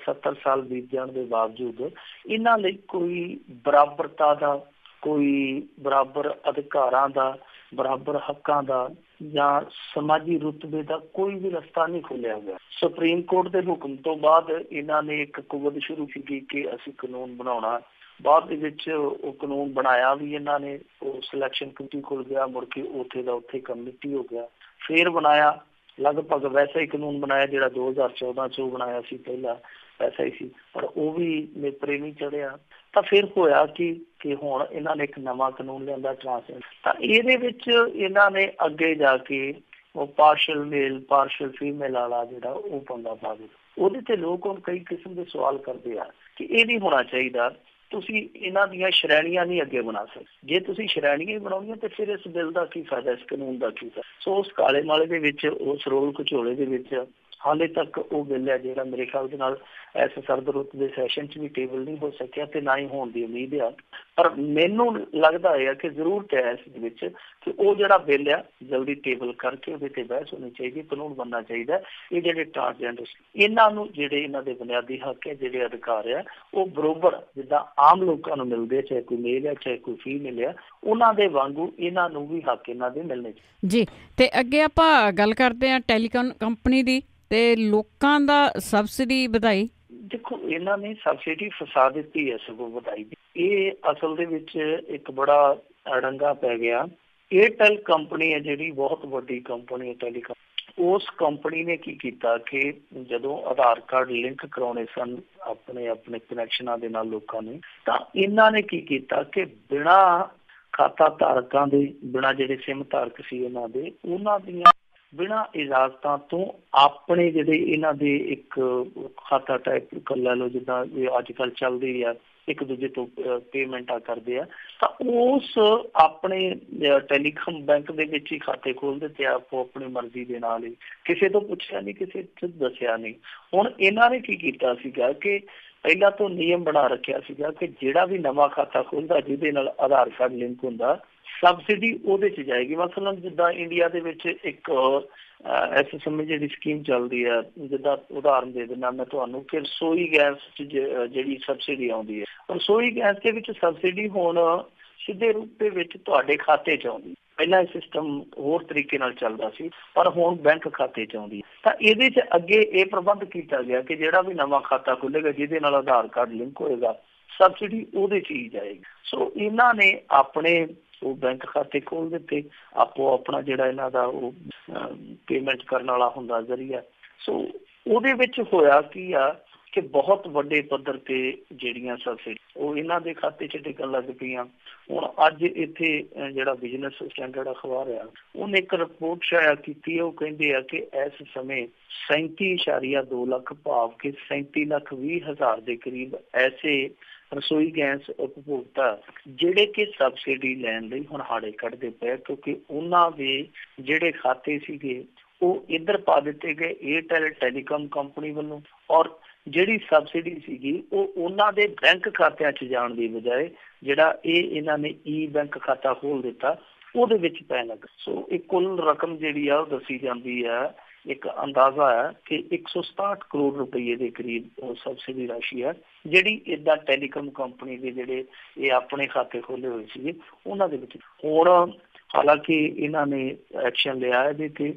70 ਸਾਲ ਬੀਤ ਜਾਣ ਦੇ ਬਾਵਜੂਦ ਇਹਨਾਂ ਲਈ ਕੋਈ ਬਰਾਬਰਤਾ ਦਾ, ਕੋਈ ਬਰਾਬਰ ਅਧਿਕਾਰਾਂ ਦਾ, ਬਰਾਬਰ ਹੱਕਾਂ ਦਾ ਜਾਂ ਸਮਾਜੀ ਰੁਤਬੇ ਦਾ ਕੋਈ ਵੀ ਰਸਤਾ ਨਹੀਂ ਖੋਲ੍ਹਿਆ ਗਿਆ। ਸੁਪਰੀਮ ਕੋਰਟ ਦੇ ਹੁਕਮ ਤੋਂ ਬਾਅਦ ਇਹਨਾਂ ਨੇ ਇੱਕ ਕੁਵਤ ਸ਼ੁਰੂ ਕੀਤੀ ਕਿ ਅਸੀਂ ਕਾਨੂੰਨ ਬਣਾਉਣਾ। ਬਾਅਦ ਦੇ ਵਿੱਚ ਉਹ ਕਾਨੂੰਨ ਬਣਾਇਆ ਵੀ ਇਹਨਾਂ ਨੇ, ਉਹ ਸਿਲੈਕਸ਼ਨ ਕਮੇਟੀ ਖੁੱਲ ਗਿਆ, ਮੁੜ ਕੇ ਉੱਥੇ ਦਾ ਉੱਥੇ ਕਮੇਟੀ ਹੋ ਗਿਆ। ਫੇਰ ਬਣਾਇਆ ਲਗਭਗ ਵੈਸਾ ਹੀ ਕਾਨੂੰਨ ਬਣਾਇਆ ਜਿਹੜਾ 2014 ਚ ਬਣਾਇਆ ਸੀ, ਪਹਿਲਾਂ ਵੈਸਾ ਹੀ ਸੀ, ਪਰ ਉਹ ਵੀ ਨੇਪਰੇ ਨਹੀਂ ਚੜਿਆ। ਤਾਂ ਫਿਰ ਹੋਇਆ ਕਿ ਹੁਣ ਇਹਨਾਂ ਨੇ ਇੱਕ ਨਵਾਂ ਕਾਨੂੰਨ ਲਿਆਂਦਾ ਟਰਾਂਸਜੈਂਡਰ। ਤਾਂ ਇਹਦੇ ਵਿੱਚ ਇਹਨਾਂ ਨੇ ਅੱਗੇ ਜਾ ਕੇ ਉਹ ਪਾਰਸ਼ਲ ਮੇਲ ਪਾਰਸ਼ਲ ਫੀਮੇਲ ਵਾਲਾ ਜਿਹੜਾ ਉਹ ਪੰਗਾ ਪਾ ਦਿੱਤਾ। ਉਹਦੇ ਤੇ ਲੋਕ ਹੁਣ ਕਈ ਕਿਸਮ ਦੇ ਸਵਾਲ ਕਰਦੇ ਆ ਕਿ ਇਹ ਨਹੀਂ ਹੋਣਾ ਚਾਹੀਦਾ, ਤੁਸੀਂ ਇਹਨਾਂ ਦੀਆਂ ਸ਼੍ਰੇਣੀਆਂ ਨਹੀਂ ਅੱਗੇ ਬਣਾ ਸਕਦੇ। ਜੇ ਤੁਸੀਂ ਸ਼੍ਰੇਣੀਆਂ ਹੀ ਬਣਾਉਣੀਆਂ ਤੇ ਫਿਰ ਇਸ ਬਿੱਲ ਦਾ ਕੀ ਫਾਇਦਾ, ਇਸ ਕਾਨੂੰਨ ਦਾ ਕੀ ਫਾਇਦਾ। ਸੋ ਉਸ ਕਾਲੇ ਮਾਲੇ ਦੇ ਵਿੱਚ, ਉਸ ਰੋਲ ਘਚੋਲੇ ਦੇ ਵਿੱਚ ਹਾਲੇ ਤੱਕ ਉਹ ਬਿੱਲ ਹੈ ਜਿਹੜਾ ਮੇਰੇ ਖਿਆਲ ਦੇ ਨਾਲ ਇਸ ਸਰਦ ਰੁੱਤ ਦੇ ਸੈਸ਼ਨ 'ਚ ਵੀ ਟੇਬਲ ਨਹੀਂ ਹੋ ਸਕਿਆ ਤੇ ਨਾ ਹੀ ਹੋਣ ਦੀ ਉਮੀਦ ਆ। ਪਰ ਮੈਨੂੰ ਲੱਗਦਾ ਹੈ ਕਿ ਜ਼ਰੂਰਤ ਹੈ ਇਸ ਦੇ ਵਿੱਚ ਕਿ ਉਹ ਜਿਹੜਾ ਬਿੱਲ ਆ ਜਲਦੀ ਟੇਬਲ ਕਰਕੇ ਉਹਦੇ ਤੇ ਬਹਿਸ ਹੋਣੀ ਚਾਹੀਦੀ, ਕਾਨੂੰਨ ਬਣਨਾ ਚਾਹੀਦਾ। ਇਹ ਜਿਹੜੇ ਟਰਾਂਸਜੈਂਡਰ ਇਹਨਾਂ ਨੂੰ ਜਿਹੜੇ ਇਹਨਾਂ ਦੇ ਬੁਨਿਆਦੀ ਹੱਕ ਹੈ, ਜਿਹੜੇ ਅਧਿਕਾਰ ਆ, ਉਹ ਬਰੋਬਰ ਜਿੱਦਾਂ ਆਮ ਲੋਕਾਂ ਨੂੰ ਮਿਲਦੇ, ਚਾਹੇ ਕੋਈ ਮੇਲ ਆ ਚਾਹੇ ਕੋਈ ਫੀਮੇਲ ਆ, ਉਹਨਾਂ ਦੇ ਵਾਂਗੂ ਇਹਨਾਂ ਨੂੰ ਵੀ ਹੱਕ ਇਹਨਾਂ ਦੇ ਮਿਲਣੇ ਜੀ। ਤੇ ਅੱਗੇ ਆਪਾਂ ਗੱਲ ਕਰਦੇ ਹਾਂ ਟੈਲੀਕਾਮ ਕੰਪਨੀ ਦੀ ਤੇ ਲੋਕਾਂ ਦਾ ਸਬਸਿਡੀ ਵਧਾਈ। ਦੇਖੋ, ਇਹਨਾਂ ਨੇ ਸਬਸਿਡੀ ਫਸਾ ਦਿੱਤੀ ਹੈ, ਸਗੋਂ ਵਧਾਈ। ਇਹ ਅਸਲ ਦੇ ਵਿੱਚ ਇੱਕ ਬੜਾ ਅੜੰਗਾ ਪੈ ਗਿਆ। ਏਅਰਟੈਲ ਕੰਪਨੀ ਹੈ ਜਿਹੜੀ ਬਹੁਤ ਵੱਡੀ ਕੰਪਨੀ ਹੈ ਟੈਲੀਕਾਮ, ਉਸ ਕੰਪਨੀ ਨੇ ਕੀ ਕੀਤਾ ਕਿ ਜਦੋਂ ਆਧਾਰ ਕਾਰਡ ਲਿੰਕ ਕਰਾਉਣੇ ਸਨ ਆਪਣੇ ਕਨੈਕਸ਼ਨਾਂ ਦੇ ਨਾਲ ਲੋਕਾਂ ਨੇ, ਤਾਂ ਇਹਨਾਂ ਨੇ ਕੀ ਕੀਤਾ ਕਿ ਬਿਨਾਂ ਖਾਤਾ ਧਾਰਕਾਂ ਦੇ, ਬਿਨਾਂ ਜਿਹੜੇ ਸਿਮ ਧਾਰਕ ਸੀ ਇਹਨਾਂ ਦੇ, ਉਹਨਾਂ ਦੀਆਂ ਬਿਨਾਂ ਇਜਾਜ਼ਤਾਂ ਤੋਂ ਆਪਣੇ ਜਿਹੜੇ ਇਹਨਾਂ ਦੇ ਇੱਕ ਖਾਤਾ ਟਾਈਪ ਲੈ ਲਓ, ਜਿੱਦਾਂ ਅੱਜ ਕੱਲ੍ਹ ਚੱਲਦੀ ਆ, ਇੱਕ ਦੂਜੇ ਤੋਂ ਪੇਮੈਂਟਾਂ ਕਰਦੇ ਆ, ਤਾਂ ਉਸ ਆਪਣੇ ਟੈਲੀਕਾਮ ਬੈਂਕ ਦੇ ਵਿੱਚ ਹੀ ਖਾਤੇ ਖੋਲ ਦਿੱਤੇ ਆਪੋ ਆਪਣੀ ਮਰਜ਼ੀ ਦੇ ਨਾਲ ਹੀ, ਕਿਸੇ ਤੋਂ ਪੁੱਛਿਆ ਨਹੀਂ, ਕਿਸੇ ਤੋਂ ਦੱਸਿਆ ਨਹੀਂ। ਹੁਣ ਇਹਨਾਂ ਨੇ ਕੀ ਕੀਤਾ ਸੀਗਾ ਕਿ ਪਹਿਲਾਂ ਤੋਂ ਨਿਯਮ ਬਣਾ ਰੱਖਿਆ ਸੀਗਾ ਕਿ ਜਿਹੜਾ ਵੀ ਨਵਾਂ ਖਾਤਾ ਖੋਲ੍ਹਦਾ ਜਿਹਦੇ ਨਾਲ ਆਧਾਰ ਕਾਰਡ ਲਿੰਕ ਹੁੰਦਾ, ਸਬਸਿਡੀ ਉਹਦੇ 'ਚ ਜਾਏਗੀ। ਮਸਲਨ ਜਿੱਦਾਂ ਇੰਡੀਆ ਦੇ ਵਿੱਚ ਇੱਕ ਇਸ ਸਮੇਂ ਜਿਹੜੀ ਸਕੀਮ ਚੱਲਦੀ ਹੈ, ਜਿੱਦਾਂ ਉਦਾਹਰਨ ਦੇ ਦਿੰਦਾ ਮੈਂ ਤੁਹਾਨੂੰ ਕਿ ਰਸੋਈ ਗੈਸ 'ਚ ਜਿਹੜੀ ਸਬਸਿਡੀ ਆਉਂਦੀ ਹੈ, ਰਸੋਈ ਗੈਸ ਦੇ ਵਿੱਚ ਸਬਸਿਡੀ ਹੁਣ ਸਿੱਧੇ ਰੂਪ ਦੇ ਵਿੱਚ ਤੁਹਾਡੇ ਖਾਤੇ 'ਚ ਆਉਂਦੀ। ਪਹਿਲਾਂ ਇਹ ਸਿਸਟਮ ਹੋਰ ਤਰੀਕੇ ਨਾਲ ਚੱਲਦਾ ਸੀ, ਪਰ ਹੁਣ ਬੈਂਕ ਖਾਤੇ 'ਚ ਆਉਂਦੀ। ਤਾਂ ਇਹਦੇ 'ਚ ਅੱਗੇ ਇਹ ਪ੍ਰਬੰਧ ਕੀਤਾ ਗਿਆ ਕਿ ਜਿਹੜਾ ਵੀ ਨਵਾਂ ਖਾਤਾ ਖੁੱਲ੍ਹੇਗਾ ਜਿਹਦੇ ਨਾਲ ਆਧਾਰ ਕਾਰਡ ਲਿੰਕ ਹੋਏਗਾ, ਸਬਸਿਡੀ ਉਹਦੇ 'ਚ ਹੀ ਜਾਏਗੀ। ਸੋ ਇਹਨਾਂ ਨੇ ਆਪਣੇ ਉਹ ਬੈਂਕ ਖਾਤੇ ਖੋਲ ਦਿੱਤੇ, ਆਪੋ ਆਪਣਾ ਜਿਹੜਾ ਇਹਨਾਂ ਦਾ ਉਹ ਪੇਮੈਂਟ ਕਰਨ ਵਾਲਾ ਹੁੰਦਾ ਜ਼ਰੀਆ। ਸੋ ਉਹਦੇ ਵਿੱਚ ਹੋਇਆ ਕੀ ਆ ਕਿ ਬਹੁਤ ਵੱਡੇ ਪੱਧਰ ਤੇ ਜਿਹੜੀਆਂ ਸਬਸਿਡੀ ਉਹ ਇਹਨਾਂ ਦੇ ਖਾਤੇ 'ਚ ਡਿੱਗਣ ਲੱਗ ਪਈਆਂ। ਹੁਣ ਅੱਜ ਇੱਥੇ ਜਿਹੜਾ ਬਿਜ਼ਨਸ ਸਟੈਂਡਰਡ ਅਖਬਾਰ ਆ, ਉਹਨੇ ਇੱਕ ਰਿਪੋਰਟ ਸ਼ਾਇਆ ਕੀਤੀ ਹੈ। ਉਹ ਕਹਿੰਦੇ ਆ ਕਿ ਇਸ ਸਮੇਂ 37.2 ਲੱਖ, ਭਾਵ ਕਿ 37,20,000 ਦੇ ਕਰੀਬ ਐਸੇ ਰਸੋਈ ਗੈਸ ਉਪਭੋਗਤਾ ਜਿਹੜੇ ਕਿ ਸਬਸਿਡੀ ਲੈਣ ਲਈ ਹੁਣ ਹਾੜੇ ਕੱਢਦੇ ਪਏ, ਕਿਉਂਕਿ ਉਹਨਾਂ ਦੇ ਜਿਹੜੇ ਖਾਤੇ ਸੀਗੇ ਉਹ ਇੱਧਰ ਪਾ ਦਿੱਤੇ ਗਏ ਏਅਰਟੈਲ ਟੈਲੀਕਾਮ ਕੰਪਨੀ ਵੱਲੋਂ, ਔਰ ਜਿਹੜੀ ਸਬਸਿਡੀ ਸੀਗੀ ਉਹ ਉਹਨਾਂ ਦੇ ਬੈਂਕ ਖਾਤਿਆਂ 'ਚ ਜਾਣ ਦੀ ਬਜਾਏ ਜਿਹੜਾ ਇਹਨਾਂ ਨੇ ਈ ਬੈਂਕ ਖਾਤਾ ਖੋਲ੍ਹ ਦਿੱਤਾ ਉਹਦੇ ਵਿੱਚ ਪੈਣ ਲੱਗਾ। ਸੋ ਇਹ ਕੁੱਲ ਰਕਮ ਜਿਹੜੀ ਆ ਉਹ ਦੱਸੀ ਜਾਂਦੀ ਹੈ, ਇੱਕ ਅੰਦਾਜ਼ਾ ਹੈ ਕਿ 167 ਕਰੋੜ ਰੁਪਏ ਦੇ ਕਰੀਬ ਉਹ ਸਬਸਿਡੀ ਰਾਸ਼ੀ ਹੈ ਜਿਹੜੀ ਏਦਾਂ ਟੈਲੀਕਾਮ ਕੰਪਨੀ ਦੇ ਜਿਹੜੇ ਇਹ ਆਪਣੇ ਖਾਤੇ ਖੋਲ੍ਹੇ ਹੋਏ ਸੀਗੇ ਉਹਨਾਂ ਦੇ ਵਿੱਚ। ਹੁਣ ਹਾਲਾਂਕਿ ਇਹਨਾਂ ਨੇ ਐਕਸ਼ਨ ਲਿਆ ਇਹਦੇ ਤੇ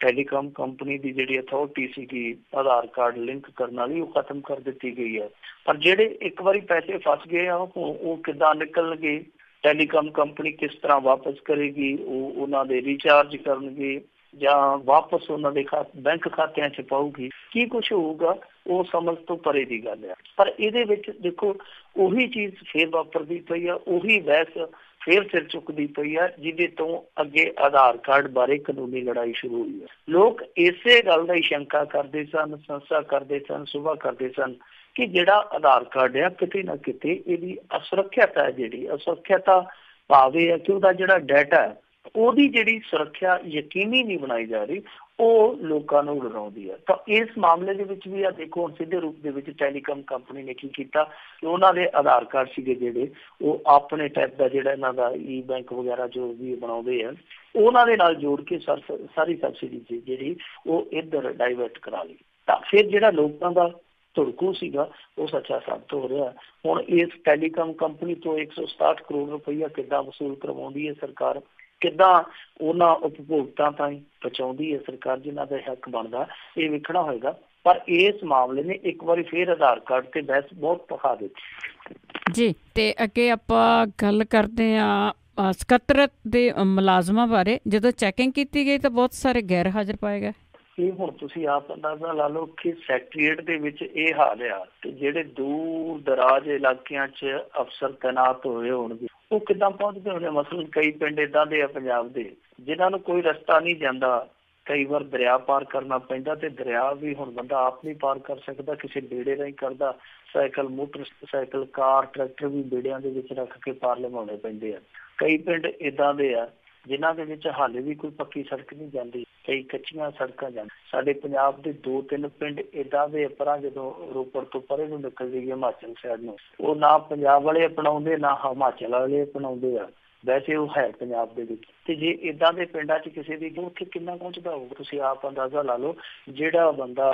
ਟੈਲੀਕਾਮ ਕੰਪਨੀ ਦੀ ਜਿਹੜੀ ਅਥਾਰਟੀ ਸੀਗੀ ਆਧਾਰ ਕਾਰਡ ਲਿੰਕ ਕਰਨ ਵਾਲੀ, ਉਹ ਖਤਮ ਕਰ ਦਿੱਤੀ ਗਈ ਹੈ। ਪਰ ਜਿਹੜੇ ਇੱਕ ਵਾਰੀ ਪੈਸੇ ਫਸ ਗਏ ਆ, ਉਹ ਕਿੱਦਾਂ ਨਿਕਲਣਗੇ? ਟੈਲੀਕਾਮ ਕੰਪਨੀ ਕਿਸ ਤਰ੍ਹਾਂ ਵਾਪਸ ਕਰੇਗੀ? ਉਹ ਉਹਨਾਂ ਦੇ ਰੀਚਾਰਜ ਕਰਨਗੇ ਜਾਂ ਵਾਪਸ ਉਹਨਾਂ ਦੇ ਬੈਂਕ ਖਾਤਿਆਂ 'ਚ ਪਾਊਗੀ? ਕੀ ਕੁਛ ਹੋਊਗਾ, ਉਹ ਸਮਝ ਤੋਂ ਪਰੇ ਦੀ ਗੱਲ ਹੈ। ਪਰ ਇਹਦੇ ਵਿੱਚ ਦੇਖੋ ਉਹੀ ਚੀਜ਼ ਫੇਰ ਵਾਪਰਦੀ ਪਈ ਆ, ਉਹੀ ਬਹਿਸ ਫੇਰ ਸਿਰ ਚੁੱਕਦੀ ਪਈ ਆ, ਜਿਹਦੇ ਤੋਂ ਅੱਗੇ ਆਧਾਰ ਕਾਰਡ ਬਾਰੇ ਕਾਨੂੰਨੀ ਲੜਾਈ ਸ਼ੁਰੂ ਹੋਈ ਹੈ। ਲੋਕ ਇਸੇ ਗੱਲ ਦਾ ਹੀ ਸ਼ੰਕਾ ਕਰਦੇ ਸਨ, ਸੰਸਾ ਕਰਦੇ ਸਨ, ਸੁਭਾ ਕਰਦੇ ਸਨ ਕਿ ਜਿਹੜਾ ਆਧਾਰ ਕਾਰਡ ਆ ਕਿਤੇ ਨਾ ਕਿਤੇ ਇਹਦੀ ਅਸੁਰੱਖਿਅਤਾ ਹੈ, ਜਿਹੜੀ ਅਸੁਰੱਖਿਅਤਾ ਭਾਵੇਂ ਹੈ ਕਿ ਉਹਦਾ ਜਿਹੜਾ ਡਾਟਾ ਹੈ ਉਹਦੀ ਜਿਹੜੀ ਸੁਰੱਖਿਆ ਯਕੀਨੀ ਨਹੀਂ ਬਣਾਈ ਜਾ ਰਹੀ, ਉਹ ਲੋਕਾਂ ਨੂੰ ਡਰਾਉਂਦੀ ਹੈ। ਤਾਂ ਇਸ ਮਾਮਲੇ ਦੇ ਵਿੱਚ ਵੀ ਆ ਦੇਖੋ ਹੁਣ ਸਿੱਧੇ ਰੂਪ ਦੇ ਵਿੱਚ ਟੈਲੀਕਾਮ ਕੰਪਨੀ ਨੇ ਕੀ ਕੀਤਾ ਕਿ ਉਹਨਾਂ ਦੇ ਆਧਾਰ ਕਾਰਡ ਸੀਗੇ ਜਿਹੜੇ, ਉਹ ਆਪਣੇ ਟਾਈਪ ਦਾ ਜਿਹੜਾ ਇਹਨਾਂ ਦਾ ਈ ਬੈਂਕ ਵਗੈਰਾ ਜੋ ਵੀ ਬਣਾਉਂਦੇ ਆ, ਉਹਨਾਂ ਦੇ ਨਾਲ ਜੋੜ ਕੇ ਸਾਰੀ ਸਬਸਿਡੀ ਜਿਹੜੀ ਉਹ ਇੱਧਰ ਡਾਈਵਰਟ ਕਰਾ ਲਈ। ਤਾਂ ਫਿਰ ਜਿਹੜਾ ਲੋਕਾਂ ਦਾ ਧੁੜਕੂ ਸੀਗਾ ਉਹ ਸੱਚਾ ਸਾਬਤ ਹੋ ਰਿਹਾ। ਹੁਣ ਇਸ ਟੈਲੀਕਾਮ ਕੰਪਨੀ ਤੋਂ 167 ਕਰੋੜ ਰੁਪਈਆ ਕਿੱਦਾਂ ਵਸੂਲ ਕਰਵਾਉਂਦੀ ਹੈ ਸਰਕਾਰ, ਕਿੱਦਾਂ ਉਹਨਾਂ ਉਪਭੋਗਤਾ ਤਾਈਂ ਪਹੁੰਚਾਉਂਦੀ ਹੈ ਸਰਕਾਰ ਜਿਨ੍ਹਾਂ ਦਾ ਹੱਕ ਬਣਦਾ, ਇਹ ਵੇਖਣਾ ਹੋਏਗਾ। ਪਰ ਇਸ ਮਾਮਲੇ ਨੇ ਇੱਕ ਵਾਰੀ ਫੇਰ ਆਧਾਰ ਕਾਰਡ ਤੇ ਬਹਿਸ ਬਹੁਤ ਪਖਾ ਦਿੱਤੀ ਜੀ। ਤੇ ਅੱਗੇ ਆਪਾਂ ਗੱਲ ਕਰਦੇ ਹਾਂ ਸਕੱਤਰਤ ਦੇ ਮੁਲਾਜ਼ਮਾਂ ਬਾਰੇ। ਜਦੋਂ ਚੈਕਿੰਗ ਕੀਤੀ ਗਈ ਤਾਂ ਬਹੁਤ ਸਾਰੇ ਗੈਰ ਹਾਜ਼ਰ ਪਾਏ ਗਏ। ਇਹ ਹੁਣ ਤੁਸੀਂ ਆਪ ਅੰਦਾਜ਼ਾ ਲਾ ਲਓ ਕਿ ਸੈਕਟਰੀਏਟ ਦੇ ਵਿੱਚ ਇਹ ਹਾਲ ਆ ਤੇ ਜਿਹੜੇ ਦੂਰ ਦਰਾਜ ਇਲਾਕਿਆਂ 'ਚ ਅਫਸਰ ਤੈਨਾਤ ਹੋਏ ਹੋਣਗੇ ਉਹ ਕਿੱਦਾਂ ਪਹੁੰਚਦੇ ਹੋਣੇ? ਮਸਲਨ ਕਈ ਪਿੰਡ ਏਦਾਂ ਦੇ ਆ ਪੰਜਾਬ ਦੇ ਜਿਨ੍ਹਾਂ ਨੂੰ ਕੋਈ ਰਸਤਾ ਨਹੀਂ ਜਾਂਦਾ, ਕਈ ਵਾਰ ਦਰਿਆ ਪਾਰ ਕਰਨਾ ਪੈਂਦਾ ਤੇ ਦਰਿਆ ਵੀ ਹੁਣ ਬੰਦਾ ਆਪ ਨਹੀਂ ਪਾਰ ਕਰ ਸਕਦਾ, ਕਿਸੇ ਬੇੜੇ ਰਾਹੀਂ ਕਰਦਾ। ਸਾਈਕਲ, ਮੋਟਰਸਾਈਕਲ, ਕਾਰ, ਟਰੈਕਟਰ ਵੀ ਬੇੜਿਆਂ ਦੇ ਵਿੱਚ ਰੱਖ ਕੇ ਪਾਰ ਲਗਾਉਣੇ ਪੈਂਦੇ ਆ। ਕਈ ਪਿੰਡ ਏਦਾਂ ਦੇ ਆ ਜਿਨ੍ਹਾਂ ਦੇ ਵਿੱਚ ਹਾਲੇ ਵੀ ਕੋਈ ਪੱਕੀ ਸੜਕ ਨਹੀਂ ਜਾਂਦੀ, ਕਈ ਕੱਚੀਆਂ ਸੜਕਾਂ ਜਾਂਦੀਆਂ। ਸਾਡੇ ਪੰਜਾਬ ਦੇ 2-3 ਪਿੰਡ ਏਦਾਂ ਦੇ ਪਰਾਂ ਜਦੋਂ ਰੋਪੜ ਤੋਂ ਪਰੇ ਨੂੰ ਨਿਕਲ ਜਾਈਏ ਹਿਮਾਚਲ ਸਾਈਡ ਨੂੰ, ਉਹ ਨਾ ਪੰਜਾਬ ਵਾਲੇ ਅਪਣਾਉਂਦੇ ਨਾ ਹਿਮਾਚਲ ਵਾਲੇ ਅਪਣਾਉਂਦੇ ਆ। ਵੈਸੇ ਉਹ ਹੈ ਪੰਜਾਬ ਦੇ ਵਿੱਚ। ਤੇ ਜੇ ਏਦਾਂ ਦੇ ਪਿੰਡਾਂ 'ਚ ਕਿਸੇ ਦੀ ਉੱਥੇ ਕਿੰਨਾ ਪਹੁੰਚਦਾ ਹੋਊਗਾ ਤੁਸੀਂ ਆਪ ਅੰਦਾਜ਼ਾ ਲਾ ਲਓ। ਜਿਹੜਾ ਬੰਦਾ